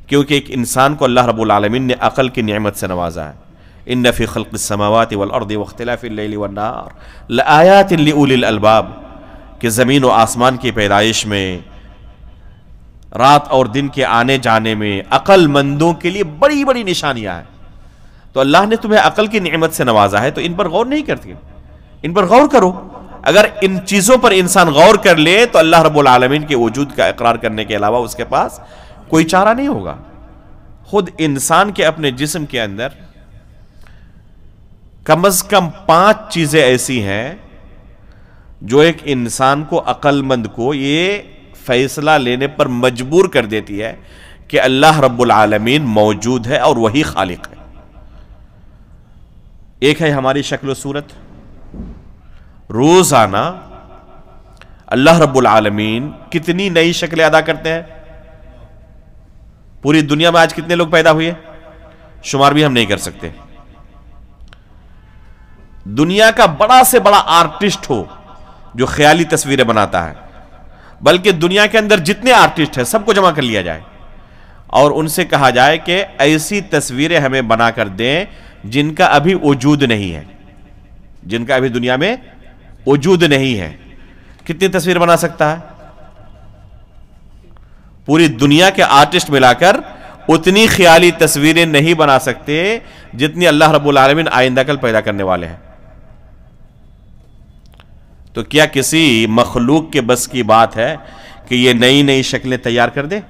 Speaker 1: کیونکہ ایک انسان کو اللہ رب العالمین نے عقل کی نعمت سے نوازا ہے. ان فی خلق السماوات والارض واختلاف اللیل والنہار لآیات لأولی الالباب، کہ زمین و آسمان کی پیدائش میں، رات اور دن کے آنے جانے میں عقل مندوں کے لیے بڑی بڑی نشانیاں ہیں. تو اللہ نے تمہیں عقل کی نعمت سے نوازا ہے تو ان پر غور نہیں کرتی، ان پر غور کرو. اگر ان چیزوں پر انسان غور کر لے تو اللہ رب العالمین کے وجود کا اقرار کرنے کے علاوہ اس کے پاس کوئی چارہ نہیں ہوگا. خود انسان کے اپنے جسم کے اندر کم از کم 5 چیزیں ایسی ہیں جو ایک انسان کو، عقل مند کو، یہ فیصلہ لینے پر مجبور کر دیتی ہے کہ اللہ رب العالمین موجود ہے اور وہی خالق ہے. ایک ہے ہماری شکل و صورت. روزانہ اللہ رب العالمین کتنی نئی شکلیں ادا کرتے ہیں. پوری دنیا میں آج کتنے لوگ پیدا ہوئے شمار بھی ہم نہیں کر سکتے. دنیا کا بڑا سے بڑا آرٹسٹ ہو جو خیالی تصویریں بناتا ہے، بلکہ دنیا کے اندر جتنے آرٹسٹ ہیں سب کو جمع کر لیا جائے اور ان سے کہا جائے کہ ایسی تصویریں ہمیں بنا کر دیں جن کا ابھی وجود نہیں ہے، جن کا ابھی دنیا میں وجود نہیں ہے. کتنی تصویر بنا سکتا ہے؟ پوری دنیا کے آرٹسٹ ملا کر اتنی خیالی تصویریں نہیں بنا سکتے جتنی اللہ رب العالمین آئندہ کل پیدا کرنے والے ہیں. تو کیا کسی مخلوق کے بس کی بات ہے کہ یہ نئی نئی شکلیں تیار کر دے؟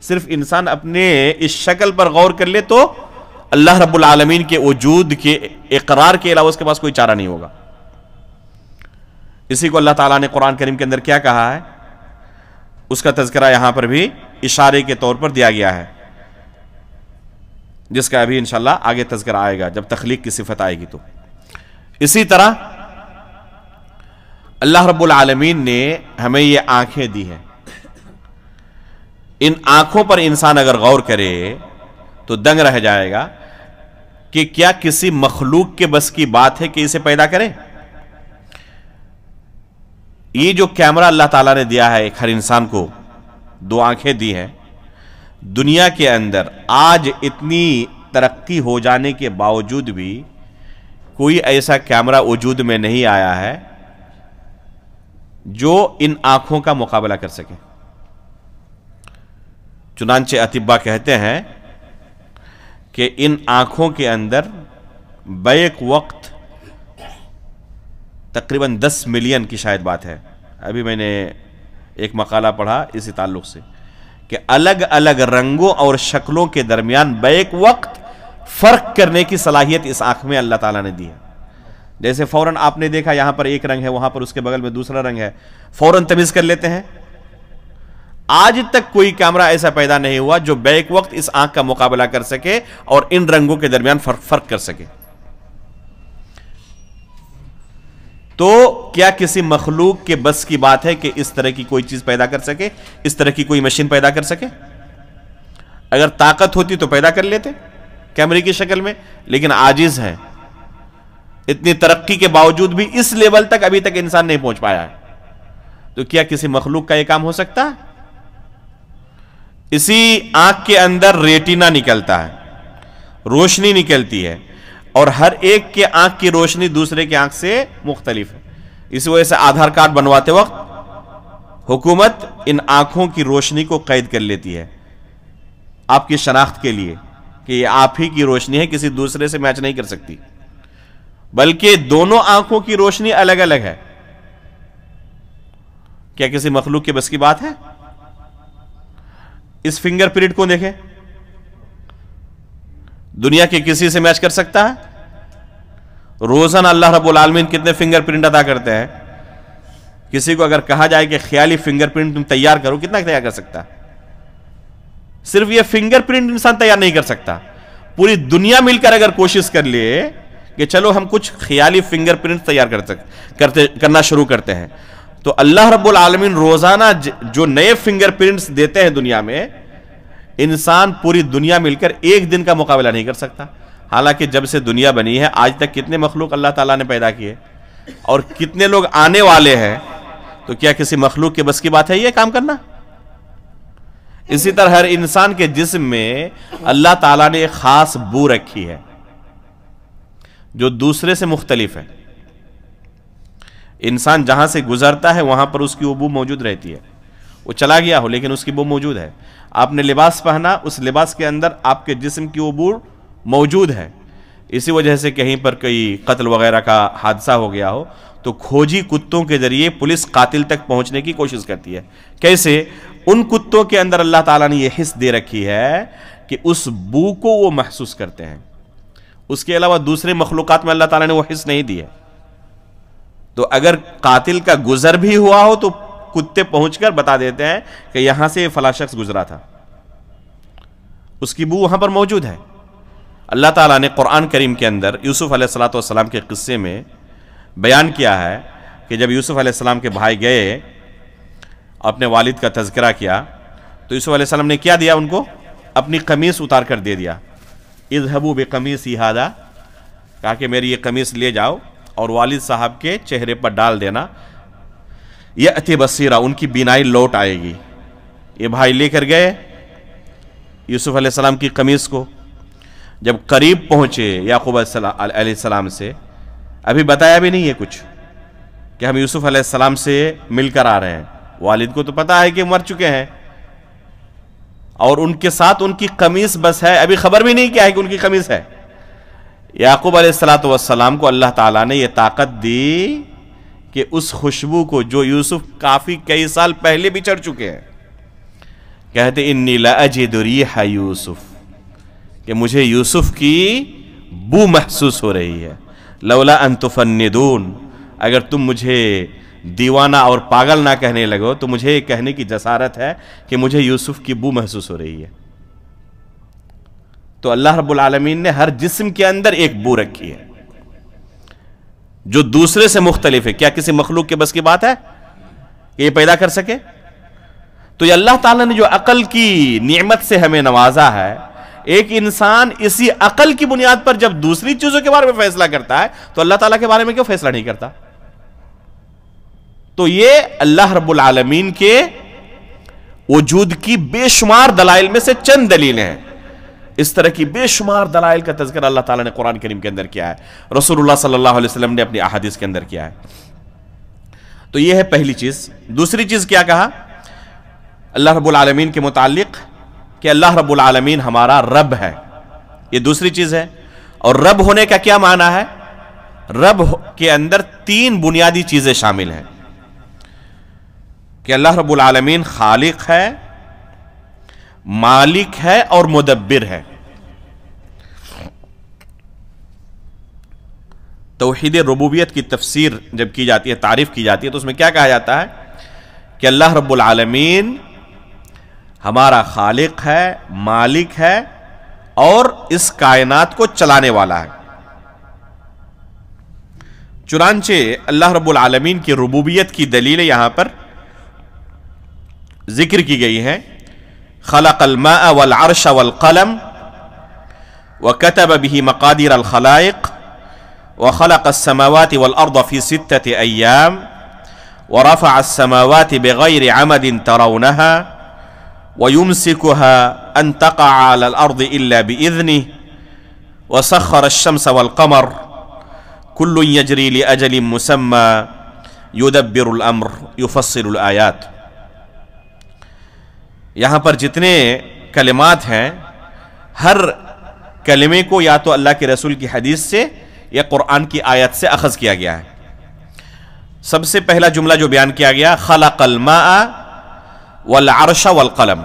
Speaker 1: صرف انسان اپنے اس شکل پر غور کر لے تو اللہ رب العالمین کے وجود کے اقرار کے علاوہ اس کے پاس کوئی چارہ نہیں ہوگا. اسی کو اللہ تعالیٰ نے قرآن کریم کے اندر کیا کہا ہے اس کا تذکرہ یہاں پر بھی اشارے کے طور پر دیا گیا ہے، جس کا ابھی انشاءاللہ آگے تذکرہ آئے گا جب تخلیق کی صفت آئے گی. تو اسی طرح اللہ رب العالمین نے ہمیں یہ آنکھیں دی ہیں. ان آنکھوں پر انسان اگر غور کرے تو دنگ رہ جائے گا کہ کیا کسی مخلوق کے بس کی بات ہے کہ اسے پیدا کرے؟ یہ جو کیمرہ اللہ تعالیٰ نے دیا ہے ایک ہر انسان کو، 2 آنکھیں دی ہیں. دنیا کے اندر آج اتنی ترقی ہو جانے کے باوجود بھی کوئی ایسا کیمرہ وجود میں نہیں آیا ہے جو ان آنکھوں کا مقابلہ کر سکے. چنانچہ اطباء کہتے ہیں کہ ان آنکھوں کے اندر بیک وقت تقریباً 10 ملین کی شاید بات ہے. ابھی میں نے ایک مقالہ پڑھا اسی تعلق سے کہ الگ الگ رنگوں اور شکلوں کے درمیان بیک وقت فرق کرنے کی صلاحیت اس آنکھ میں اللہ تعالیٰ نے دی ہے. جیسے فوراً آپ نے دیکھا یہاں پر ایک رنگ ہے، وہاں پر اس کے بغل میں دوسرا رنگ ہے، فوراً تمیز کر لیتے ہیں. آج تک کوئی کیمرہ ایسا پیدا نہیں ہوا جو بیک وقت اس آنکھ کا مقابلہ کر سکے اور ان رنگوں کے درمیان فرق کر سکے. تو کیا کسی مخلوق کے بس کی بات ہے کہ اس طرح کی کوئی چیز پیدا کر سکے، اس طرح کی کوئی مشین پیدا کر سکے؟ اگر طاقت ہوتی تو پیدا کر لیتے کیمرے کی شکل میں، لیکن عاجز ہے. اتنی ترقی کے باوجود بھی اس لیول تک ابھی تک انسان نہیں پہنچ پایا ہے. تو کیا کسی مخلوق کا یہ کام ہو سکتا ہے؟ اسی آنکھ کے اندر ریٹینا نکلتا ہے، روشنی نکلتی ہے، اور ہر ایک کے آنکھ کی روشنی دوسرے کے آنکھ سے مختلف ہے. اس وجہ سے آدھار کارڈ بنواتے وقت حکومت ان آنکھوں کی روشنی کو قید کر لیتی ہے آپ کی شناخت کے لیے کہ یہ آپ ہی کی روشنی ہے، کسی دوسرے سے میچ نہیں کر سکتی. بلکہ دونوں آنکھوں کی روشنی الگ الگ ہے. کیا کسی مخلوق کے بس کی بات ہے؟ اس فنگر پرنٹ کو دیکھیں، دنیا کے کسی سے میچ کر سکتا ہے؟ روزانہ اللہ رب العالمین کتنے فنگر پرنٹ ادا کرتے ہیں. کسی کو اگر کہا جائے کہ خیالی فنگر پرنٹ تم تیار کرو، کتنا تیار کر سکتا ہے؟ صرف یہ فنگر پرنٹ انسان تیار نہیں کر سکتا. پوری دنیا مل کر اگر کوشش کر لیے کہ چلو ہم کچھ خیالی فنگر پرنٹ تیار کرنا شروع کرتے ہیں، تو اللہ رب العالمین روزانہ جو نئے فنگر پرنٹس دیتے ہیں دنیا میں، انسان پوری دنیا مل کر ایک دن کا مقابلہ نہیں کر سکتا. حالانکہ جب سے دنیا بنی ہے آج تک کتنے مخلوق اللہ تعالیٰ نے پیدا کیے اور کتنے لوگ آنے والے ہیں. تو کیا کسی مخلوق کے بس کی بات ہے یہ کام کرنا؟ اسی طرح ہر انسان کے جسم میں اللہ تعالیٰ نے ایک خاص بو رکھی ہے جو دوسرے سے مختلف ہے. انسان جہاں سے گزرتا ہے وہاں پر اس کی وہ بو موجود رہتی ہے. وہ چلا گیا ہو لیکن اس کی بو موجود ہے. آپ نے لباس پہنا، اس لباس کے اندر آپ کے جسم کی وہ بو موجود ہے. اسی وجہ سے کہیں پر کوئی قتل وغیرہ کا حادثہ ہو گیا ہو تو کھوجی کتوں کے ذریعے پولیس قاتل تک پہنچنے کی کوشش کرتی ہے. کیسے؟ ان کتوں کے اندر اللہ تعالیٰ نے یہ حس دے رکھی ہے کہ اس بو کو وہ محسوس کرتے ہیں. اس کے علاوہ دوسرے مخلوقات میں اللہ تعالیٰ نے وہ حس نہیں دی ہے. تو اگر قاتل کا گزر بھی ہوا ہو تو کتے پہنچ کر بتا دیتے ہیں کہ یہاں سے فلاں شخص گزرا تھا، اس کی بو وہاں پر موجود ہے۔ اللہ تعالیٰ نے قرآن کریم کے اندر یوسف علیہ السلام کے قصے میں بیان کیا ہے کہ جب یوسف علیہ السلام کے بھائی گئے اپنے والد کا تذکرہ کیا تو یوسف علیہ السلام نے کیا دیا ان کو؟ اپنی قمیص اتار کر دے دیا۔ اذهبوا بقمیصی ھذا، کہا کہ میری یہ قمیص لے جاؤ اور والد صاحب کے چہرے پر ڈال دینا، یأتی بصیرا، ان کی بینائی لوٹ آئے گی۔ یہ بھائی لے کر گئے یوسف علیہ السلام کی قمیص کو، جب قریب پہنچے یعقوب علیہ السلام سے، ابھی بتایا بھی نہیں ہے کچھ کہ ہم یوسف علیہ السلام سے مل کر آ رہے ہیں، والد کو تو پتا ہے کہ مر چکے ہیں، اور ان کے ساتھ ان کی قمیص بس ہے، ابھی خبر بھی نہیں کیا ہے کہ ان کی قمیص ہے۔ یعقوب علیہ السلام کو اللہ تعالیٰ نے یہ طاقت دی کہ اس خوشبو کو جو یوسف کافی کئی سال پہلے بھی چڑھ چکے ہیں، کہتے انی لاجد ریح یوسف، کہ مجھے یوسف کی بو محسوس ہو رہی ہے، لولا ان تفندون، اگر تم مجھے دیوانہ اور پاگل نہ کہنے لگو تو مجھے یہ کہنے کی جسارت ہے کہ مجھے یوسف کی بو محسوس ہو رہی ہے۔ تو اللہ رب العالمین نے ہر جسم کے اندر ایک بو رکھی ہے جو دوسرے سے مختلف ہے۔ کیا کسی مخلوق کے بس کی بات ہے کہ یہ پیدا کر سکے؟ تو یہ اللہ تعالیٰ نے جو عقل کی نعمت سے ہمیں نوازا ہے، ایک انسان اسی عقل کی بنیاد پر جب دوسری چیزوں کے بارے میں فیصلہ کرتا ہے تو اللہ تعالیٰ کے بارے میں کیوں فیصلہ نہیں کرتا؟ تو یہ اللہ رب العالمین کے وجود کی بے شمار دلائل میں سے چند دلیلیں ہیں۔ اس طرح کی بے شمار دلائل کا تذکرہ اللہ تعالیٰ نے قرآن کریم کے اندر کیا ہے، رسول اللہ صلی اللہ علیہ وسلم نے اپنی احادیث کے اندر کیا ہے۔ تو یہ ہے پہلی چیز۔ دوسری چیز کیا کہا اللہ رب العالمین کے متعلق؟ کہ اللہ رب العالمین ہمارا رب ہے، یہ دوسری چیز ہے۔ اور رب ہونے کا کیا معنی ہے؟ رب کے اندر تین بنیادی چیزیں شامل ہیں کہ اللہ رب العالمین خالق ہے، مالک ہے اور مدبر ہے۔ توحید ربوبیت کی تفسیر جب کی جاتی ہے، تعریف کی جاتی ہے، تو اس میں کیا کہا جاتا ہے کہ اللہ رب العالمین ہمارا خالق ہے، مالک ہے اور اس کائنات کو چلانے والا ہے۔ چنانچہ اللہ رب العالمین کی ربوبیت کی دلیل یہاں پر ذکر کی گئی ہے۔ خلق الماء والعرش والقلم وكتب به مقادير الخلائق وخلق السماوات والأرض في 6 أيام ورفع السماوات بغير عمد ترونها ويمسكها أن تقع على الأرض إلا بإذنه وسخر الشمس والقمر كل يجري لأجل مسمى يدبر الأمر يفصل الآيات۔ یہاں پر جتنے کلمات ہیں، ہر کلمے کو یا تو اللہ کے رسول کی حدیث سے یا قرآن کی آیت سے اخذ کیا گیا ہے۔ سب سے پہلا جملہ جو بیان کیا گیا، خلق الماء والعرش والقلم،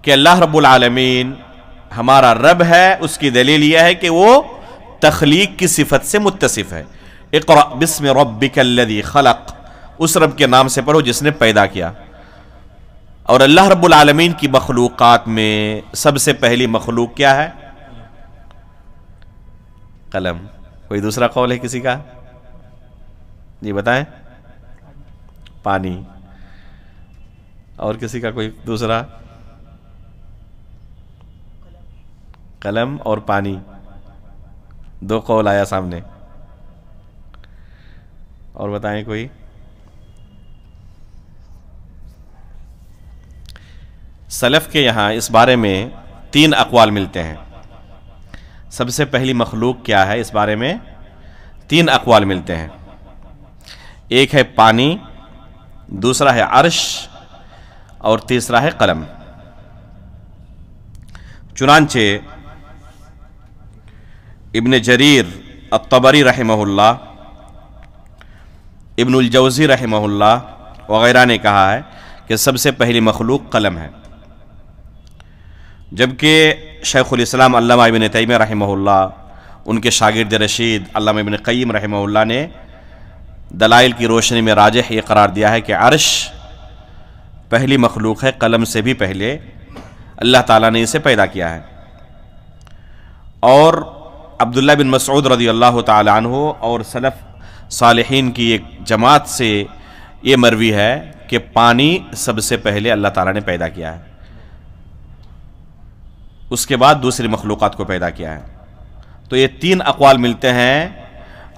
Speaker 1: کہ اللہ رب العالمین ہمارا رب ہے، اس کی دلیل یہ ہے کہ وہ تخلیق کی صفت سے متصف ہے۔ اقرأ بسم ربک الذی خلق، اس رب کے نام سے پڑھو جس نے پیدا کیا۔ اور اللہ رب العالمین کی مخلوقات میں سب سے پہلی مخلوق کیا ہے؟ قلم۔ کوئی دوسرا قول ہے کسی کا؟ جی بتائیں۔ پانی۔ اور کسی کا کوئی دوسرا؟ قلم اور پانی، دو قول آیا سامنے۔ اور بتائیں کوئی؟ سلف کے یہاں اس بارے میں 3 اقوال ملتے ہیں۔ سب سے پہلی مخلوق کیا ہے اس بارے میں 3 اقوال ملتے ہیں۔ ایک ہے پانی، دوسرا ہے عرش اور تیسرا ہے قلم۔ چنانچہ ابن جریر الطبری رحمہ اللہ، ابن الجوزی رحمہ اللہ وغیرہ نے کہا ہے کہ سب سے پہلی مخلوق قلم ہے، جبکہ شیخ الاسلام علامہ ابن تیمیہ رحمہ اللہ، ان کے شاگرد رشید علامہ ابن قیم رحمہ اللہ نے دلائل کی روشنی میں راجح یہ قرار دیا ہے کہ عرش پہلی مخلوق ہے، قلم سے بھی پہلے اللہ تعالیٰ نے اسے پیدا کیا ہے۔ اور عبداللہ بن مسعود رضی اللہ تعالی عنہ اور سلف صالحین کی ایک جماعت سے یہ مروی ہے کہ پانی سب سے پہلے اللہ تعالیٰ نے پیدا کیا ہے، اس کے بعد دوسری مخلوقات کو پیدا کیا ہے۔ تو یہ تین اقوال ملتے ہیں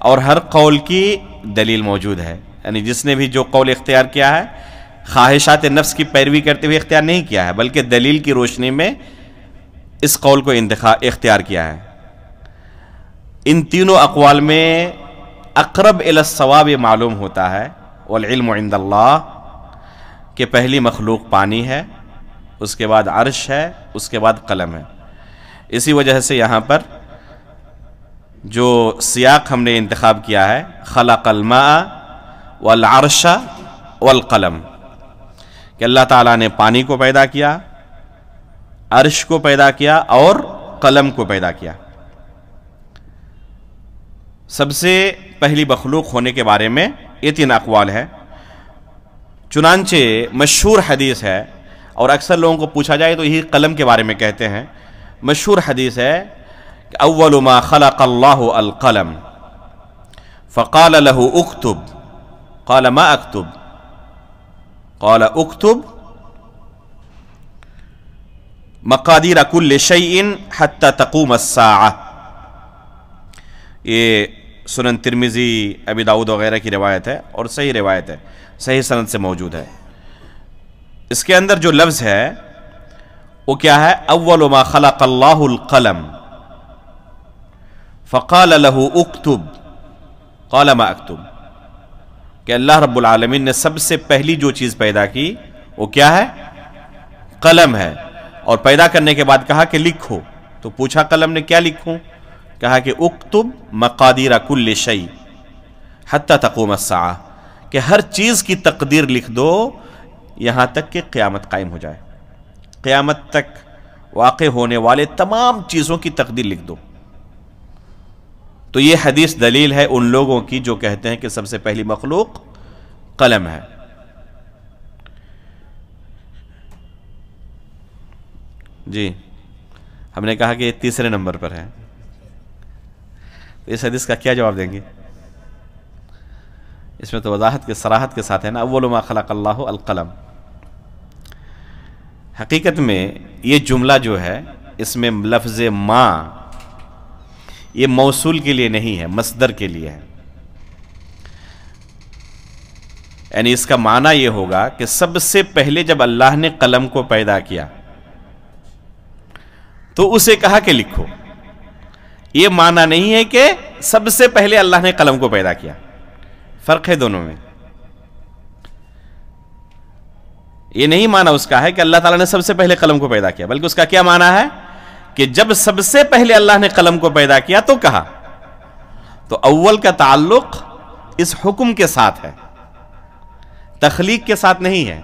Speaker 1: اور ہر قول کی دلیل موجود ہے، یعنی جس نے بھی جو قول اختیار کیا ہے خواہشات نفس کی پیروی کرتے ہوئے اختیار نہیں کیا ہے، بلکہ دلیل کی روشنی میں اس قول کو اختیار کیا ہے۔ ان تینوں اقوال میں اقرب الی الصواب معلوم ہوتا ہے والعلم عند اللہ کہ پہلی مخلوق پانی ہے، اس کے بعد عرش ہے، اس کے بعد قلم ہے۔ اسی وجہ سے یہاں پر جو سیاق ہم نے انتخاب کیا ہے خلق الماء والعرش والقلم، کہ اللہ تعالیٰ نے پانی کو پیدا کیا، عرش کو پیدا کیا اور قلم کو پیدا کیا۔ سب سے پہلی مخلوق ہونے کے بارے میں یہ تین اقوال ہیں۔ چنانچہ مشہور حدیث ہے، اور اکثر لوگوں کو پوچھا جائے تو یہی قلم کے بارے میں کہتے ہیں۔ مشہور حدیث ہے کہ اول ما خلق اللہ القلم فقال له اکتب قال ما اکتب قال اکتب مقادیر کل شیء حتی تقوم الساعہ۔ یہ سنن ترمذی، ابی داؤد وغیرہ کی روایت ہے اور صحیح روایت ہے، صحیح سند سے موجود ہے۔ اس کے اندر جو لفظ ہے وہ کیا ہے؟ اول ما خلق اللہ القلم فقال له اکتب قال ما اکتب، کہ اللہ رب العالمین نے سب سے پہلی جو چیز پیدا کی وہ کیا ہے؟ قلم ہے، اور پیدا کرنے کے بعد کہا کہ لکھو۔ تو پوچھا قلم نے کیا لکھوں؟ کہا کہ اکتب مقادیر کل شیء حتی تقوم الساعہ، کہ ہر چیز کی تقدیر لکھ دو یہاں تک کہ قیامت قائم ہو جائے، قیامت تک واقع ہونے والے تمام چیزوں کی تقدیر لکھ دو۔ تو یہ حدیث دلیل ہے ان لوگوں کی جو کہتے ہیں کہ سب سے پہلی مخلوق قلم ہے۔ جی ہم نے کہا کہ یہ تیسرے نمبر پر ہے، اس حدیث کا کیا جواب دیں گے؟ اس میں تو وضاحت کے صراحت کے ساتھ ہے نا، اول ما خلق اللہ القلم۔ حقیقت میں یہ جملہ جو ہے اس میں لفظ ما یہ موصول کے لیے نہیں ہے، مصدر کے لیے ہے۔ یعنی اس کا معنی یہ ہوگا کہ سب سے پہلے جب اللہ نے قلم کو پیدا کیا تو اسے کہا کہ لکھو۔ یہ معنی نہیں ہے کہ سب سے پہلے اللہ نے قلم کو پیدا کیا، فرق ہے دونوں میں۔ یہ نہیں معنی اس کا ہے کہ اللہ تعالیٰ نے سب سے پہلے قلم کو پیدا کیا، بلکہ اس کا کیا معنی ہے کہ جب سب سے پہلے اللہ نے قلم کو پیدا کیا تو کہا۔ تو اول کا تعلق اس حکم کے ساتھ ہے، تخلیق کے ساتھ نہیں ہے۔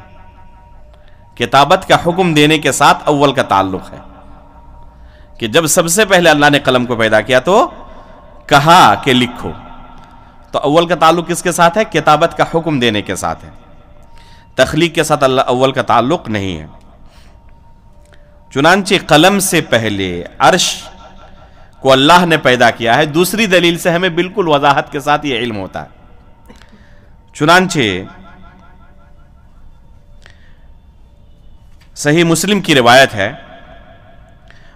Speaker 1: کتابت کا حکم دینے کے ساتھ اول کا تعلق ہے کہ جب سب سے پہلے اللہ نے قلم کو پیدا کیا تو کہا کہ لکھو۔ تو اول کا تعلق کس کے ساتھ ہے؟ کتابت کا حکم دینے کے ساتھ ہے، تخلیق کے ساتھ اللہ اول کا تعلق نہیں ہے۔ چنانچہ قلم سے پہلے عرش کو اللہ نے پیدا کیا ہے، دوسری دلیل سے ہمیں بالکل وضاحت کے ساتھ یہ علم ہوتا ہے۔ چنانچہ صحیح مسلم کی روایت ہے،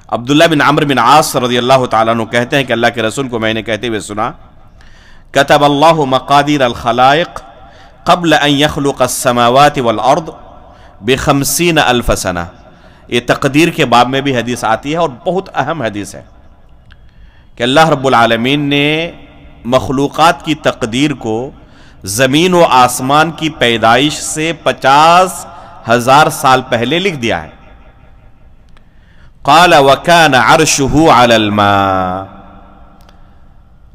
Speaker 1: عبداللہ بن عمرو بن عاص رضی اللہ تعالیٰ عنہ کہتے ہیں کہ اللہ کے رسول کو میں نے کہتے ہوئے سنا، کتب اللہ مقادیر الخلائق قبل ان يخلق السماوات والارض ب50 الف سنہ۔ یہ تقدیر کے باب میں بھی حدیث آتی ہے اور بہت اہم حدیث ہے کہ اللہ رب العالمین نے مخلوقات کی تقدیر کو زمین و آسمان کی پیدائش سے 50,000 سال پہلے لکھ دیا ہے۔ قال وَكَانَ عَرْشُهُ عَلَى الْمَاءِ،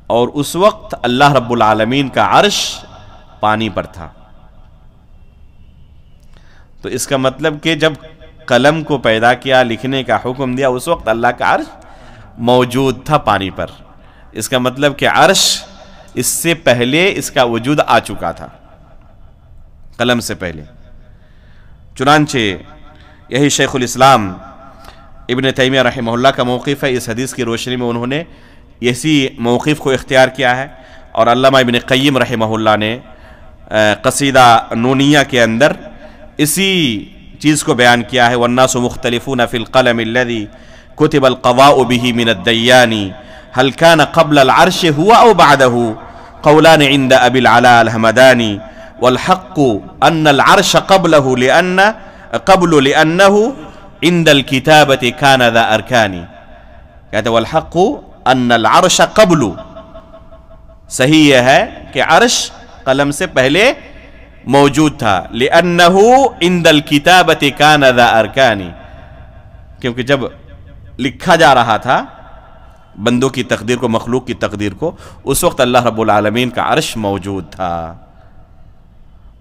Speaker 1: اور اس وقت اللہ رب العالمین کا عرش پانی پر تھا۔ تو اس کا مطلب کہ جب قلم کو پیدا کیا، لکھنے کا حکم دیا، اس وقت اللہ کا عرش موجود تھا پانی پر۔ اس کا مطلب کہ عرش اس سے پہلے اس کا وجود آ چکا تھا، قلم سے پہلے۔ چنانچہ یہی شیخ الاسلام ابن تیمیہ رحمہ اللہ کا موقف ہے، اس حدیث کی روشنی میں انہوں نے اسی موقف کو اختیار کیا ہے، اور علامہ ابن قیم رحمہ اللہ نے قصیدہ نونیہ کے اندر اسی چیز کو بیان کیا ہے۔ والناس مختلفون فی القلم الذی کتب القضاء به من الدیان هل كان قبل العرش هو او بعده قولان عند ابی العلاء الحمدانی والحق ان العرش قبله لأنه عند الكتابة كان ذا ارکان، کہتے والحق ان العرش قبل، صحیح یہ ہے کہ عرش قلم سے پہلے موجود تھا، لأنه عند الكتابة كان ذا ارکان، کیونکہ جب لکھا جا رہا تھا بندوں کی تقدیر کو، مخلوق کی تقدیر کو، اس وقت اللہ رب العالمین کا عرش موجود تھا۔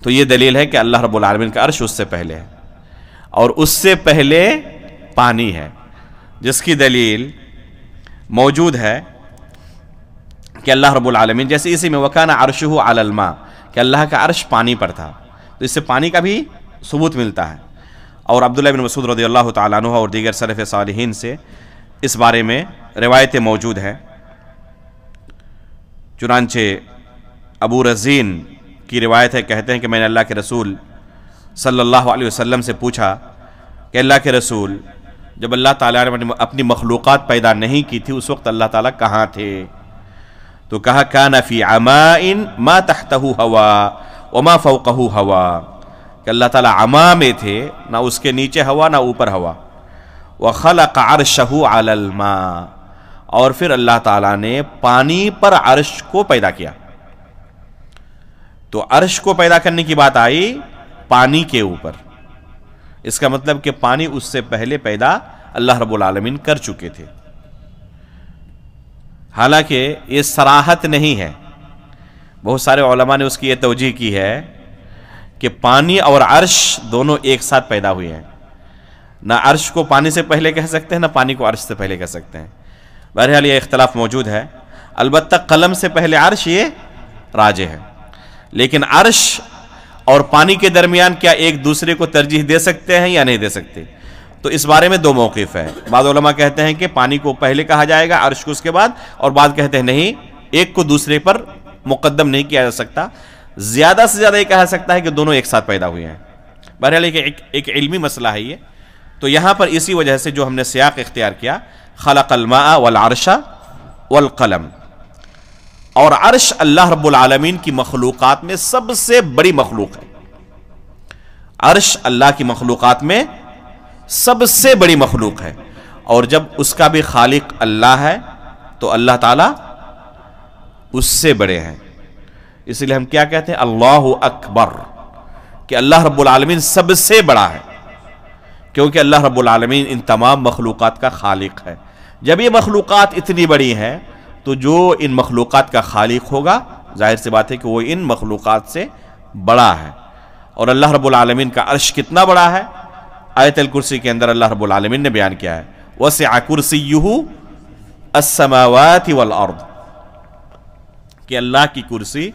Speaker 1: تو یہ دلیل ہے کہ اللہ رب العالمین کا عرش اس سے پہلے ہے، اور اس سے پہلے پانی ہے، جس کی دلیل موجود ہے کہ اللہ رب العالمین، جیسے اسی میں وَكَانَ عَرْشُهُ عَلَى الْمَاءِ، کہ اللہ کا عرش پانی پر تھا، تو اس سے پانی کا بھی ثبوت ملتا ہے۔ اور عبداللہ بن مسعود رضی اللہ تعالیٰ عنہ اور دیگر سلف صالحین سے اس بارے میں روایتیں موجود ہیں۔ چنانچہ ابو رزین کی روایت ہے، کہتے ہیں کہ میں نے اللہ کے رسول صلی اللہ علیہ وسلم سے پوچھا کہ اللہ کے رسول، جب اللہ تعالیٰ نے اپنی مخلوقات پیدا نہیں کی تھی اس وقت اللہ تعالیٰ کہاں تھے؟ تو کہا کَانَ فِي عَمَاءٍ مَا تَحْتَهُ هَوَا وَمَا فَوْقَهُ هَوَا، کہ اللہ تعالیٰ عما میں تھے، نہ اس کے نیچے ہوا نہ اوپر ہوا۔ وَخَلَقَ عَرْشَهُ عَلَى الْمَاءِ، اور پھر اللہ تعالیٰ نے پانی پر عرش کو پیدا کیا۔ تو عرش کو پیدا کرنے کی بات آئی پانی کے اوپر، اس کا مطلب کہ پانی اس سے پہلے پیدا اللہ رب العالمین کر چکے تھے۔ حالانکہ یہ صراحت نہیں ہے، بہت سارے علماء نے اس کی یہ توجیہ کی ہے کہ پانی اور عرش دونوں ایک ساتھ پیدا ہوئے ہیں، نہ عرش کو پانی سے پہلے کہہ سکتے ہیں نہ پانی کو عرش سے پہلے کہہ سکتے ہیں۔ بہرحال یہ اختلاف موجود ہے، البتہ قلم سے پہلے عرش یہ راجح ہے، لیکن عرش اور پانی کے درمیان کیا ایک دوسرے کو ترجیح دے سکتے ہیں یا نہیں دے سکتے؟ تو اس بارے میں دو موقف ہے، بعض علماء کہتے ہیں کہ پانی کو پہلے کہا جائے گا، عرش کو اس کے بعد، اور بعض کہتے ہیں نہیں، ایک کو دوسرے پر مقدم نہیں کیا جا سکتا، زیادہ سے زیادہ یہ کہا سکتا ہے کہ دونوں ایک ساتھ پیدا ہوئے ہیں۔ بہرحال ایک علمی مسئلہ ہے یہ۔ تو یہاں پر اسی وجہ سے جو ہم نے سیاق اختیار کیا، خلق الماء والعرش والقلم، اور عرش اللہ رب العالمین کی مخلوقات میں سب سے بڑی مخلوق ہے۔ عرش اللہ کی مخلوقات میں سب سے بڑی مخلوق ہے، اور جب اس کا بھی خالق اللہ ہے تو اللہ تعالیٰ اس سے بڑے ہیں۔ اس لیے ہم کیا کہتے ہیں؟ اللہ اکبر، کہ اللہ رب العالمین سب سے بڑا ہے، کیونکہ اللہ رب العالمین ان تمام مخلوقات کا خالق ہے۔ جب یہ مخلوقات اتنی بڑی ہیں تو جو ان مخلوقات کا خالق ہوگا، ظاہر سی بات ہے کہ وہ ان مخلوقات سے بڑا ہے۔ اور اللہ رب العالمین کا عرش کتنا بڑا ہے؟ آیت الکرسی کے اندر اللہ رب العالمین نے بیان کیا ہے، وَسِعَ كُرْسِيُّهُ السَّمَاوَاتِ وَالْأَرْضِ، کہ اللہ کی کرسی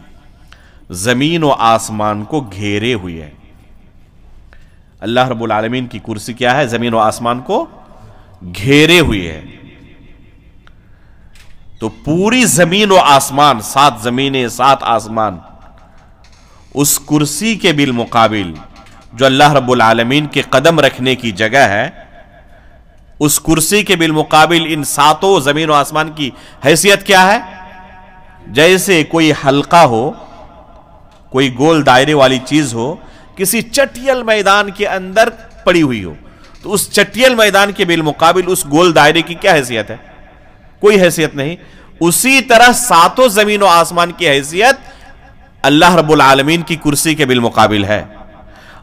Speaker 1: زمین و آسمان کو گھیرے ہوئی ہے۔ اللہ رب العالمین کی کرسی کیا ہے؟ زمین و آسمان کو گھیرے ہوئی ہے۔ تو پوری زمین و آسمان، 7 زمینیں 7 آسمان، اس کرسی کے بالمقابل جو اللہ رب العالمین کے قدم رکھنے کی جگہ ہے، اس کرسی کے بالمقابل ان 7 زمین و آسمان کی حیثیت کیا ہے؟ جیسے کوئی حلقہ ہو، کوئی گول دائرے والی چیز ہو، کسی چٹیل میدان کے اندر پڑی ہوئی ہو، تو اس چٹیل میدان کے بالمقابل اس گول دائرے کی کیا حیثیت ہے؟ کوئی حیثیت نہیں۔ اسی طرح 7 زمین و آسمان کی حیثیت اللہ رب العالمین کی کرسی کے بالمقابل ہے،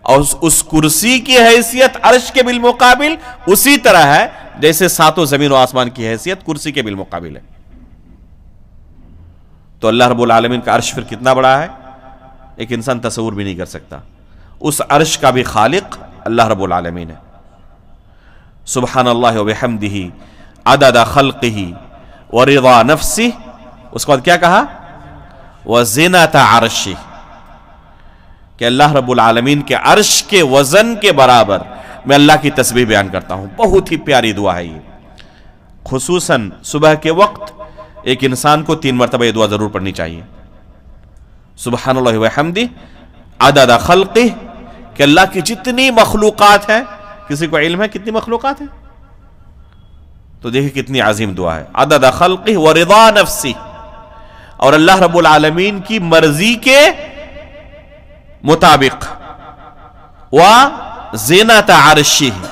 Speaker 1: اور اس کرسی کی حیثیت عرش کے بالمقابل اسی طرح ہے جیسے 7 زمین و آسمان کی حیثیت کرسی کے بالمقابل ہے۔ تو اللہ رب العالمین کا عرش پھر کتنا بڑا ہے، ایک انسان تصور بھی نہیں کر سکتا۔ اس عرش کا بھی خالق اللہ رب العالمین ہے۔ سبحان اللہ و بحمدہ عدد خلقہ ورضا نفسہ، اس کے بعد کیا کہا؟ وزنۃ عرشہ، کہ اللہ رب العالمین کے عرش کے وزن کے برابر میں اللہ کی تسبیح بیان کرتا ہوں۔ بہت ہی پیاری دعا ہے یہ، خصوصاً صبح کے وقت ایک انسان کو 3 مرتبہ یہ دعا ضرور پڑھنی چاہیے۔ سبحان اللہ وحمدہ عدد خلقہ، کہ اللہ کی جتنی مخلوقات ہیں، کسی کو علم ہے کتنی مخلوقات ہیں؟ تو دیکھیں کتنی عظیم دعا ہے۔ عدد خلقہ ورضا نفسہ، اور اللہ رب العالمین کی مرضی کے مطابق، وزنۃ عرشہ،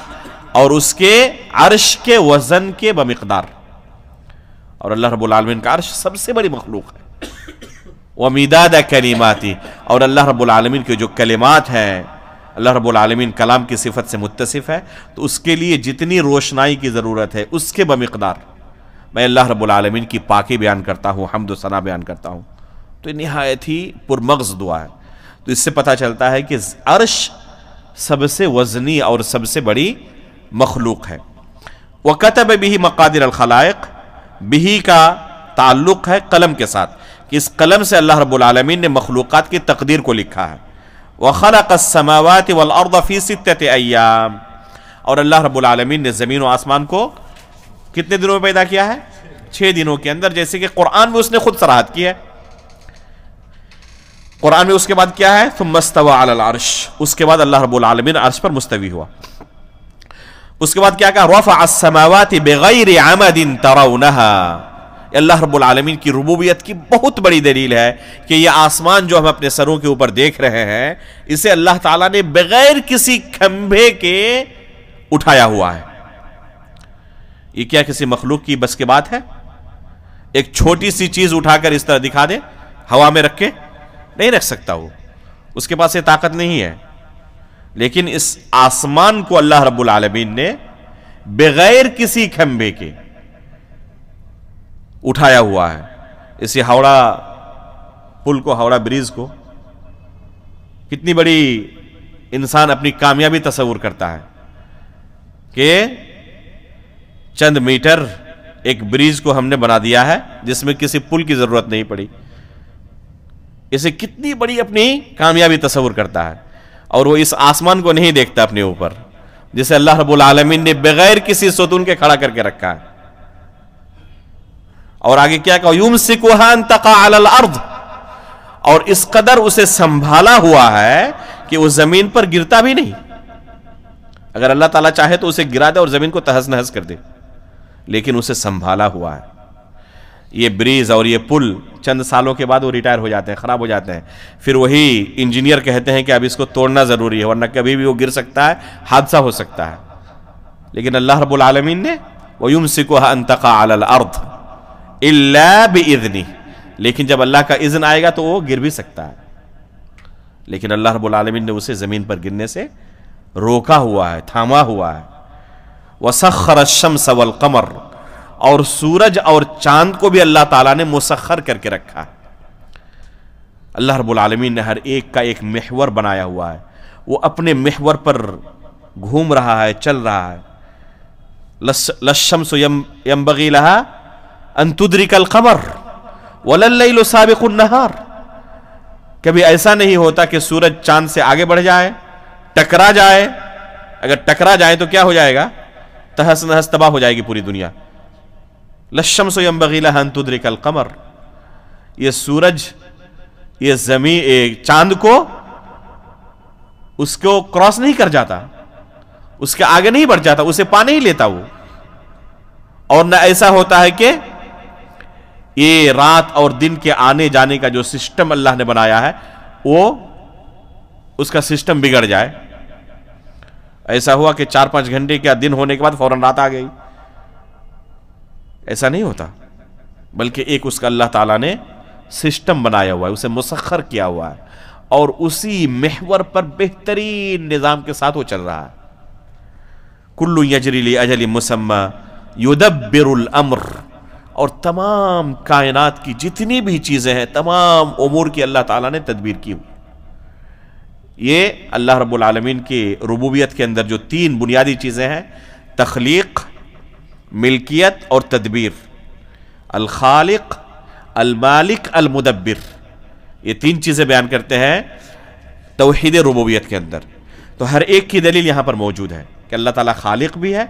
Speaker 1: اور اس کے عرش کے وزن کے بمقدار، اور اللہ رب العالمین کا عرش سب سے بڑی مخلوق ہے۔ ومداد کلماتہ، اور اللہ رب العالمین کے جو کلمات ہیں، اللہ رب العالمین کلام کی صفت سے متصف ہے، تو اس کے لیے جتنی روشنائی کی ضرورت ہے اس کے بمقدار میں اللہ رب العالمین کی پاکی بیان کرتا ہوں، حمد و ثنا بیان کرتا ہوں۔ تو یہ نہایت ہی پرمغز دعا ہے۔ تو اس سے پتہ چلتا ہے کہ عرش سب سے وزنی اور سب سے بڑی مخلوق ہے۔ وَكَتَبَ بِهِ مَقَادِرَ الْخَلَائِقِ، بِهِ کا تعلق ہے قلم کے ساتھ، کہ اس قلم سے اللہ رب العالمین نے مخلوقات کی تقدیر کو لکھا ہے۔ وَخَلَقَ السَّمَاوَاتِ وَالْأَرْضَ فِي 6 أَيَّامٍ، اور اللہ رب العالمین نے زمین و آسمان کو کتنے دنوں میں پیدا کیا ہے؟ 6 دنوں کے اندر، جیسے کہ قرآن میں اس نے خود صراحت کی ہے۔ قرآن میں اس کے بعد کیا ہے؟ ثم استوى على العرش، اس کے بعد اللہ رب العالمین عرش پر مستوی ہوا۔ اس کے بعد کیا کہا؟ رفع السماوات بغیر عمد ترونها، اللہ رب العالمین کی ربوبیت کی بہت بڑی دلیل ہے کہ یہ آسمان جو ہم اپنے سروں کے اوپر دیکھ رہے ہیں، اسے اللہ تعالیٰ نے بغیر کسی کھمبے کے اٹھایا ہوا ہے۔ یہ کیا کسی مخلوق کی بس کے بات ہے؟ ایک چھوٹی سی چیز اٹھا کر اس طرح دکھا دے، ہوا میں رکھ کے نہیں رکھ سکتا، وہ اس کے پاس یہ طاقت نہیں ہے۔ لیکن اس آسمان کو اللہ رب العالمین نے بغیر کسی کھمبے کے اٹھایا ہوا ہے۔ اسی ہاوڑا پل کو، ہاوڑا بریج کو، کتنی بڑی انسان اپنی کامیابی تصور کرتا ہے کہ چند میٹر ایک بریج کو ہم نے بنا دیا ہے جس میں کسی پل کی ضرورت نہیں پڑی۔ اسے کتنی بڑی اپنی کامیابی تصور کرتا ہے، اور وہ اس آسمان کو نہیں دیکھتا اپنے اوپر، جسے اللہ رب العالمین نے بغیر کسی ستون کے کھڑا کر کے رکھا ہے۔ اور آگے کیا کہا؟ یمسکها ان تقع علی الارض، اور اس قدر اسے سنبھالا ہوا ہے کہ وہ زمین پر گرتا بھی نہیں۔ اگر اللہ تعالیٰ چاہے تو اسے گرا دے اور زمین کو تہس نہس کر دے، لیکن اسے سنبھالا ہوا ہے۔ یہ بریج اور یہ پل چند سالوں کے بعد وہ ریٹائر ہو جاتے ہیں، خراب ہو جاتے ہیں، پھر وہی انجینئر کہتے ہیں کہ اب اس کو توڑنا ضروری ہے ورنہ کبھی بھی وہ گر سکتا ہے، حادثہ ہو سکتا ہے۔ لیکن اللہ رب العالمین نے وَيُمْسِكُهَا أَن تَقَعَ عَلَى الْأَرْضِ إِلَّا بِإِذْنِهِ، لیکن جب اللہ کا اذن آئے گا تو وہ گر بھی سکتا ہے، لیکن اللہ رب العالمین نے اسے زمین پر گرنے سے روکا ہوا ہے، تھاما ہوا ہے۔ وَسَخَّرَ الشَّمْسَ وَالْقَمَرَ، اور سورج اور چاند کو بھی اللہ تعالیٰ نے مسخر کر کے رکھا ہے۔ اللہ رب العالمین نے ہر ایک کا ایک محور بنایا ہوا ہے، وہ اپنے محور پر گھوم رہا ہے، چل رہا ہے۔ لَلشَّمْسُ يَنبَغِي لَهَا أَن تُدْرِكَ الْقَمَرَ وَلَا اللَّيْلُ سَابِقُ النَّهَارِ، کبھی ایسا نہیں ہوتا کہ سورج چاند سے آگے بڑھ جائے، ٹکرا جائے۔ اگر ٹکرا جائے تو کیا ہو جائے گا؟ تہس نہس، تباہ ہو جائے گی پوری دنیا۔ لَلشَّمْسُ يَنبَغِي لَهَا أَن تُدْرِكَ الْقَمَرَ، یہ سورج، یہ زمین، چاند کو اس کو کراس نہیں کر جاتا، اس کے آگے نہیں بڑھ جاتا، اسے پا نہیں لیتا وہ۔ اور نہ ایسا ہوتا ہے کہ یہ رات اور دن کے آنے جانے کا جو سسٹم اللہ نے بنایا ہے وہ اس کا سسٹم بگڑ جائے۔ ایسا ہوا کہ 4-5 گھنٹے کا دن ہونے کے بعد فوراً رات آ گئی، ایسا نہیں ہوتا، بلکہ ایک اس کا اللہ تعالیٰ نے سسٹم بنایا ہوا ہے، اسے مسخر کیا ہوا ہے، اور اسی محور پر بہترین نظام کے ساتھ وہ چل رہا ہے۔ کل یجری لاجل مسمی یدبر الامر، اور تمام کائنات کی جتنی بھی چیزیں ہیں، تمام امور کی اللہ تعالیٰ نے تدبیر کی ہوئی۔ یہ اللہ رب العالمین کی ربوبیت کے اندر جو 3 بنیادی چیزیں ہیں، تخلیق، ملکیت اور تدبیر، الخالق، المالک، المدبر، یہ 3 چیزیں بیان کرتے ہیں توحید ربوبیت کے اندر. تو ہر ایک کی دلیل یہاں پر موجود ہے کہ اللہ تعالیٰ خالق بھی ہے,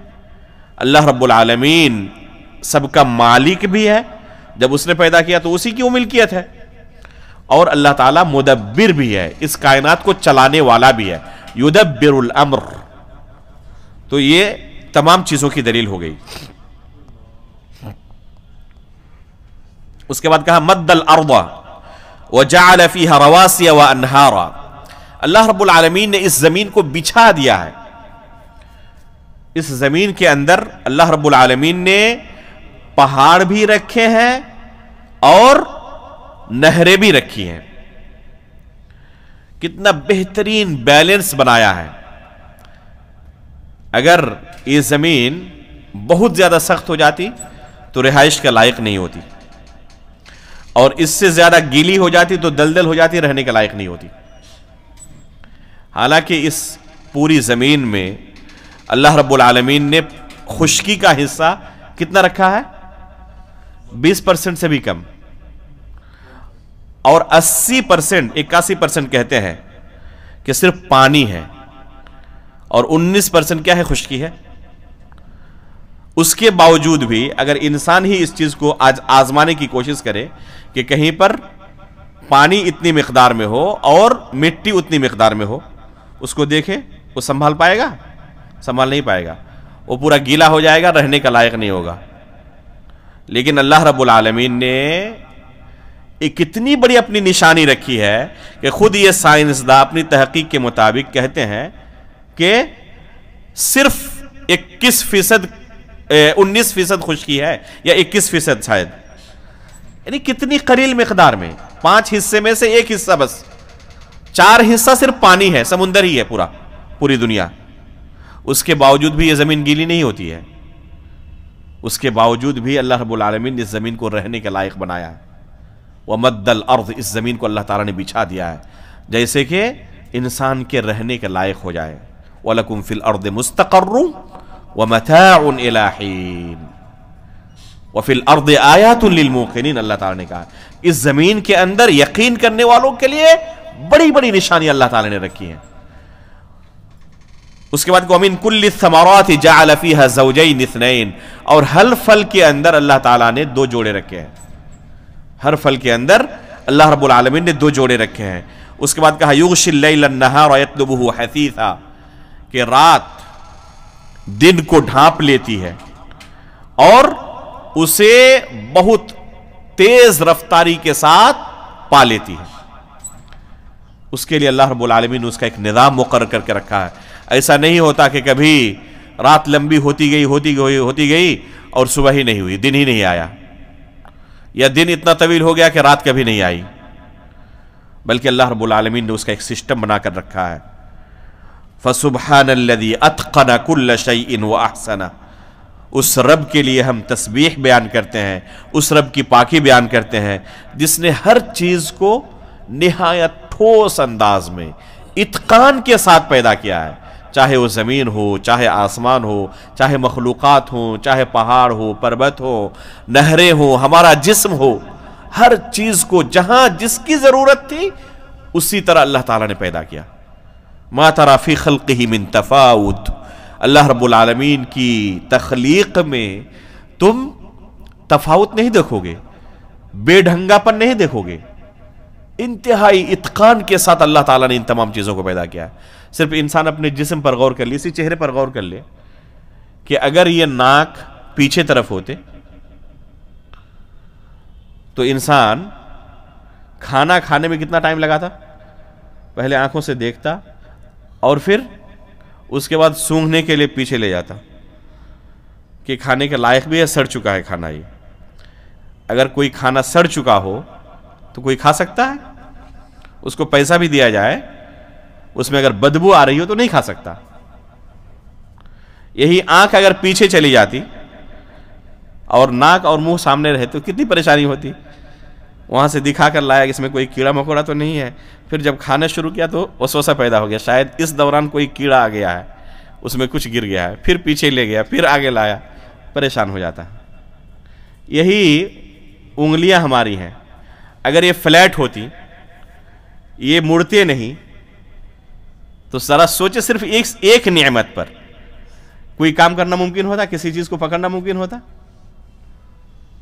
Speaker 1: اللہ رب العالمین سب کا مالک بھی ہے, جب اس نے پیدا کیا تو اسی کی وہ ملکیت ہے, اور اللہ تعالیٰ مدبر بھی ہے, اس کائنات کو چلانے والا بھی ہے, یدبر الامر. تو یہ تمام چیزوں کی دلیل ہو گئی. اس کے بعد کہا مد الارض وجعل فيها رواسي وانہارا. اللہ رب العالمین نے اس زمین کو بچھا دیا ہے. اس زمین کے اندر اللہ رب العالمین نے پہاڑ بھی رکھے ہیں اور نہریں بھی رکھی ہیں. کتنا بہترین بیلنس بنایا ہے. اگر یہ زمین بہت زیادہ سخت ہو جاتی تو رہائش کے لائق نہیں ہوتی, اور اس سے زیادہ گیلی ہو جاتی تو دلدل ہو جاتی, رہنے کے لائق نہیں ہوتی. حالانکہ اس پوری زمین میں اللہ رب العالمین نے خشکی کا حصہ کتنا رکھا ہے؟ 20% سے بھی کم, اور 80%, 81% کہتے ہیں کہ صرف پانی ہے, اور 19% کیا ہے؟ خشکی ہے. اس کے باوجود بھی اگر انسان ہی اس چیز کو آج آزمانے کی کوشش کرے کہ کہیں پر پانی اتنی مقدار میں ہو اور مٹی اتنی مقدار میں ہو, اس کو دیکھے, وہ سنبھال پائے گا؟ سنبھال نہیں پائے گا, وہ پورا گیلا ہو جائے گا, رہنے کا لائق نہیں ہوگا. لیکن اللہ رب العالمین نے ایک کتنی بڑی اپنی نشانی رکھی ہے کہ خود یہ سائنسداں اپنی تحقیق کے مطابق کہتے ہیں کہ صرف 19% خشکی ہے, یا 21% شاید, یعنی کتنی قلیل مقدار میں, 5 حصے میں سے 1 حصہ بس, 4 حصہ صرف پانی ہے, سمندر ہی ہے پوری دنیا. اس کے باوجود بھی یہ زمین گیلی نہیں ہوتی ہے. اس کے باوجود بھی اللہ رب العالمین نے اس زمین کو رہنے کے لائق بنایا ہے. وَمَدَّ الْأَرْضِ, اس زمین کو اللہ تعالیٰ نے بچھا دیا ہے جیسے کہ انسان کے رہنے کے لائق ہو جائے. وَلَكُمْ فِي الْأَرْضِ مُسْتَقَرٌّ وَمَتَاعٌ إِلَىٰ حِينٍ وَفِي الْأَرْضِ آيَاتٌ لِلْمُوقِنِينَ. اللہ تعالیٰ نے کہا اس زمین کے اندر یقین کرنے والوں کے لیے بڑی بڑی نشانی اللہ تعالیٰ نے رکھی ہیں. اس کے بعد وَمِن كُلِّ الثَّمَرَاتِ جَعَلَ فِيهَا زَوْجَيْنِ اثْنَيْنِ, اور ہر پھل کے اندر اللہ تعالیٰ نے 2 جوڑے رکھے ہیں. ہر پھل کے اندر اللہ رب العالمین نے 2 جوڑے رکھے ہیں. اس کے بعد کہا یغشی اللیل النہار یطلبہ حثیثا, کہ رات دن کو ڈھانپ لیتی ہے اور اسے بہت تیز رفتاری کے ساتھ پا لیتی ہے. اس کے لیے اللہ رب العالمین نے اس کا ایک نظام مقرر کر کے رکھا ہے. ایسا نہیں ہوتا کہ کبھی رات لمبی ہوتی گئی اور صبح ہی نہیں ہوئی, دن ہی نہیں آیا, یا دن اتنا طویل ہو گیا کہ رات کبھی نہیں آئی. بلکہ اللہ رب العالمین نے اس کا ایک سسٹم بنا کر رکھا ہے. فَسُبْحَانَ الَّذِي أَتْقَنَ كُلَّ شَيْءٍ وَأَحْسَنَ. اس رب کے لیے ہم تسبیح بیان کرتے ہیں, اس رب کی پاکی بیان کرتے ہیں جس نے ہر چیز کو نہایت ٹھوس انداز میں اتقان کے ساتھ پیدا کیا ہے. چاہے وہ زمین ہو, چاہے آسمان ہو, چاہے مخلوقات ہوں, چاہے پہاڑ ہو, پربت ہو, نہریں ہوں, ہمارا جسم ہو, ہر چیز کو جہاں جس کی ضرورت تھی اسی طرح اللہ تعالیٰ نے پیدا کیا. ما ترى فی خلقہ من تفاوت. اللہ رب العالمین کی تخلیق میں تم تفاوت نہیں دیکھو گے, بے ڈھنگا پن نہیں دیکھو گے. انتہائی اتقان کے ساتھ اللہ تعالیٰ نے ان تمام چیزوں کو پیدا کیا. صرف انسان اپنے جسم پر غور کر لے, اسی چہرے پر غور کر لے کہ اگر یہ ناک پیچھے طرف ہوتے تو انسان کھانا کھانے میں کتنا ٹائم لگاتا؟ پہلے آنکھوں سے دیکھتا اور پھر اس کے بعد سونگھنے کے لیے پیچھے لے جاتا کہ کھانے کے لائق بھی ہے, سڑ چکا ہے کھانا. یہ اگر کوئی کھانا سڑ چکا ہو تو کوئی کھا سکتا ہے؟ اس کو پیسہ بھی دیا جائے, اس میں اگر بدبو آ رہی ہو تو نہیں کھا سکتا. یہی آنکھ اگر پیچھے چلی جاتی اور ناک اور منہ سامنے رہے تو کتنی پریشانی ہوتی. وہاں سے دکھا کر لایا کہ اس میں کوئی کیڑا مکوڑا تو نہیں ہے, پھر جب کھانا شروع کیا تو وسوسہ پیدا ہو گیا, شاید اس دوران کوئی کیڑا آ گیا ہے, اس میں کچھ گر گیا ہے, پھر پیچھے لے گیا, پھر آگے لایا, پریشان ہو جاتا. یہی انگلیاں ہماری ہیں, اگر یہ فلیٹ ہوتی یہ مڑتے نہیں، تو ذرا سوچے صرف ایک نعمت پر کوئی کام کرنا ممکن ہوتا، کسی چیز کو پکڑنا ممکن ہوتا؟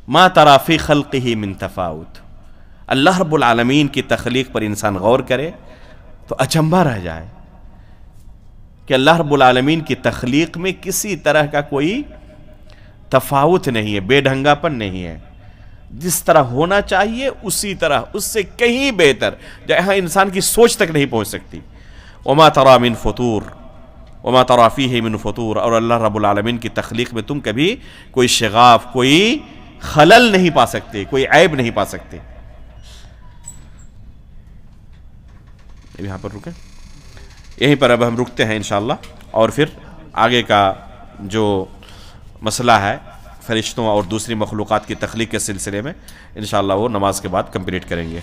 Speaker 1: ما ترى فی خلقہ من تفاوت. اللہ رب العالمین کی تخلیق پر انسان غور کرے تو اچنبھا رہ جائے کہ اللہ رب العالمین کی تخلیق میں کسی طرح کا کوئی تفاوت نہیں ہے، بے ڈھنگا پن نہیں ہے. جس طرح ہونا چاہیے اسی طرح، اس سے کہیں بہتر، جہاں انسان کی سوچ تک نہیں پہنچ سکتی. وما ترى من فطور وما ترى فیہ من فطور. اور اللہ رب العالمین کی تخلیق میں تم کبھی کوئی شغاف، کوئی خلل نہیں پا سکتے، کوئی عیب نہیں پا سکتے. یہاں پر رکیں، یہیں پر اب ہم رکتے ہیں انشاءاللہ، اور پھر آگے کا جو مسئلہ ہے فرشتوں اور دوسری مخلوقات کی تخلیق کے سلسلے میں انشاءاللہ وہ نماز کے بعد کمپلیٹ کریں گے.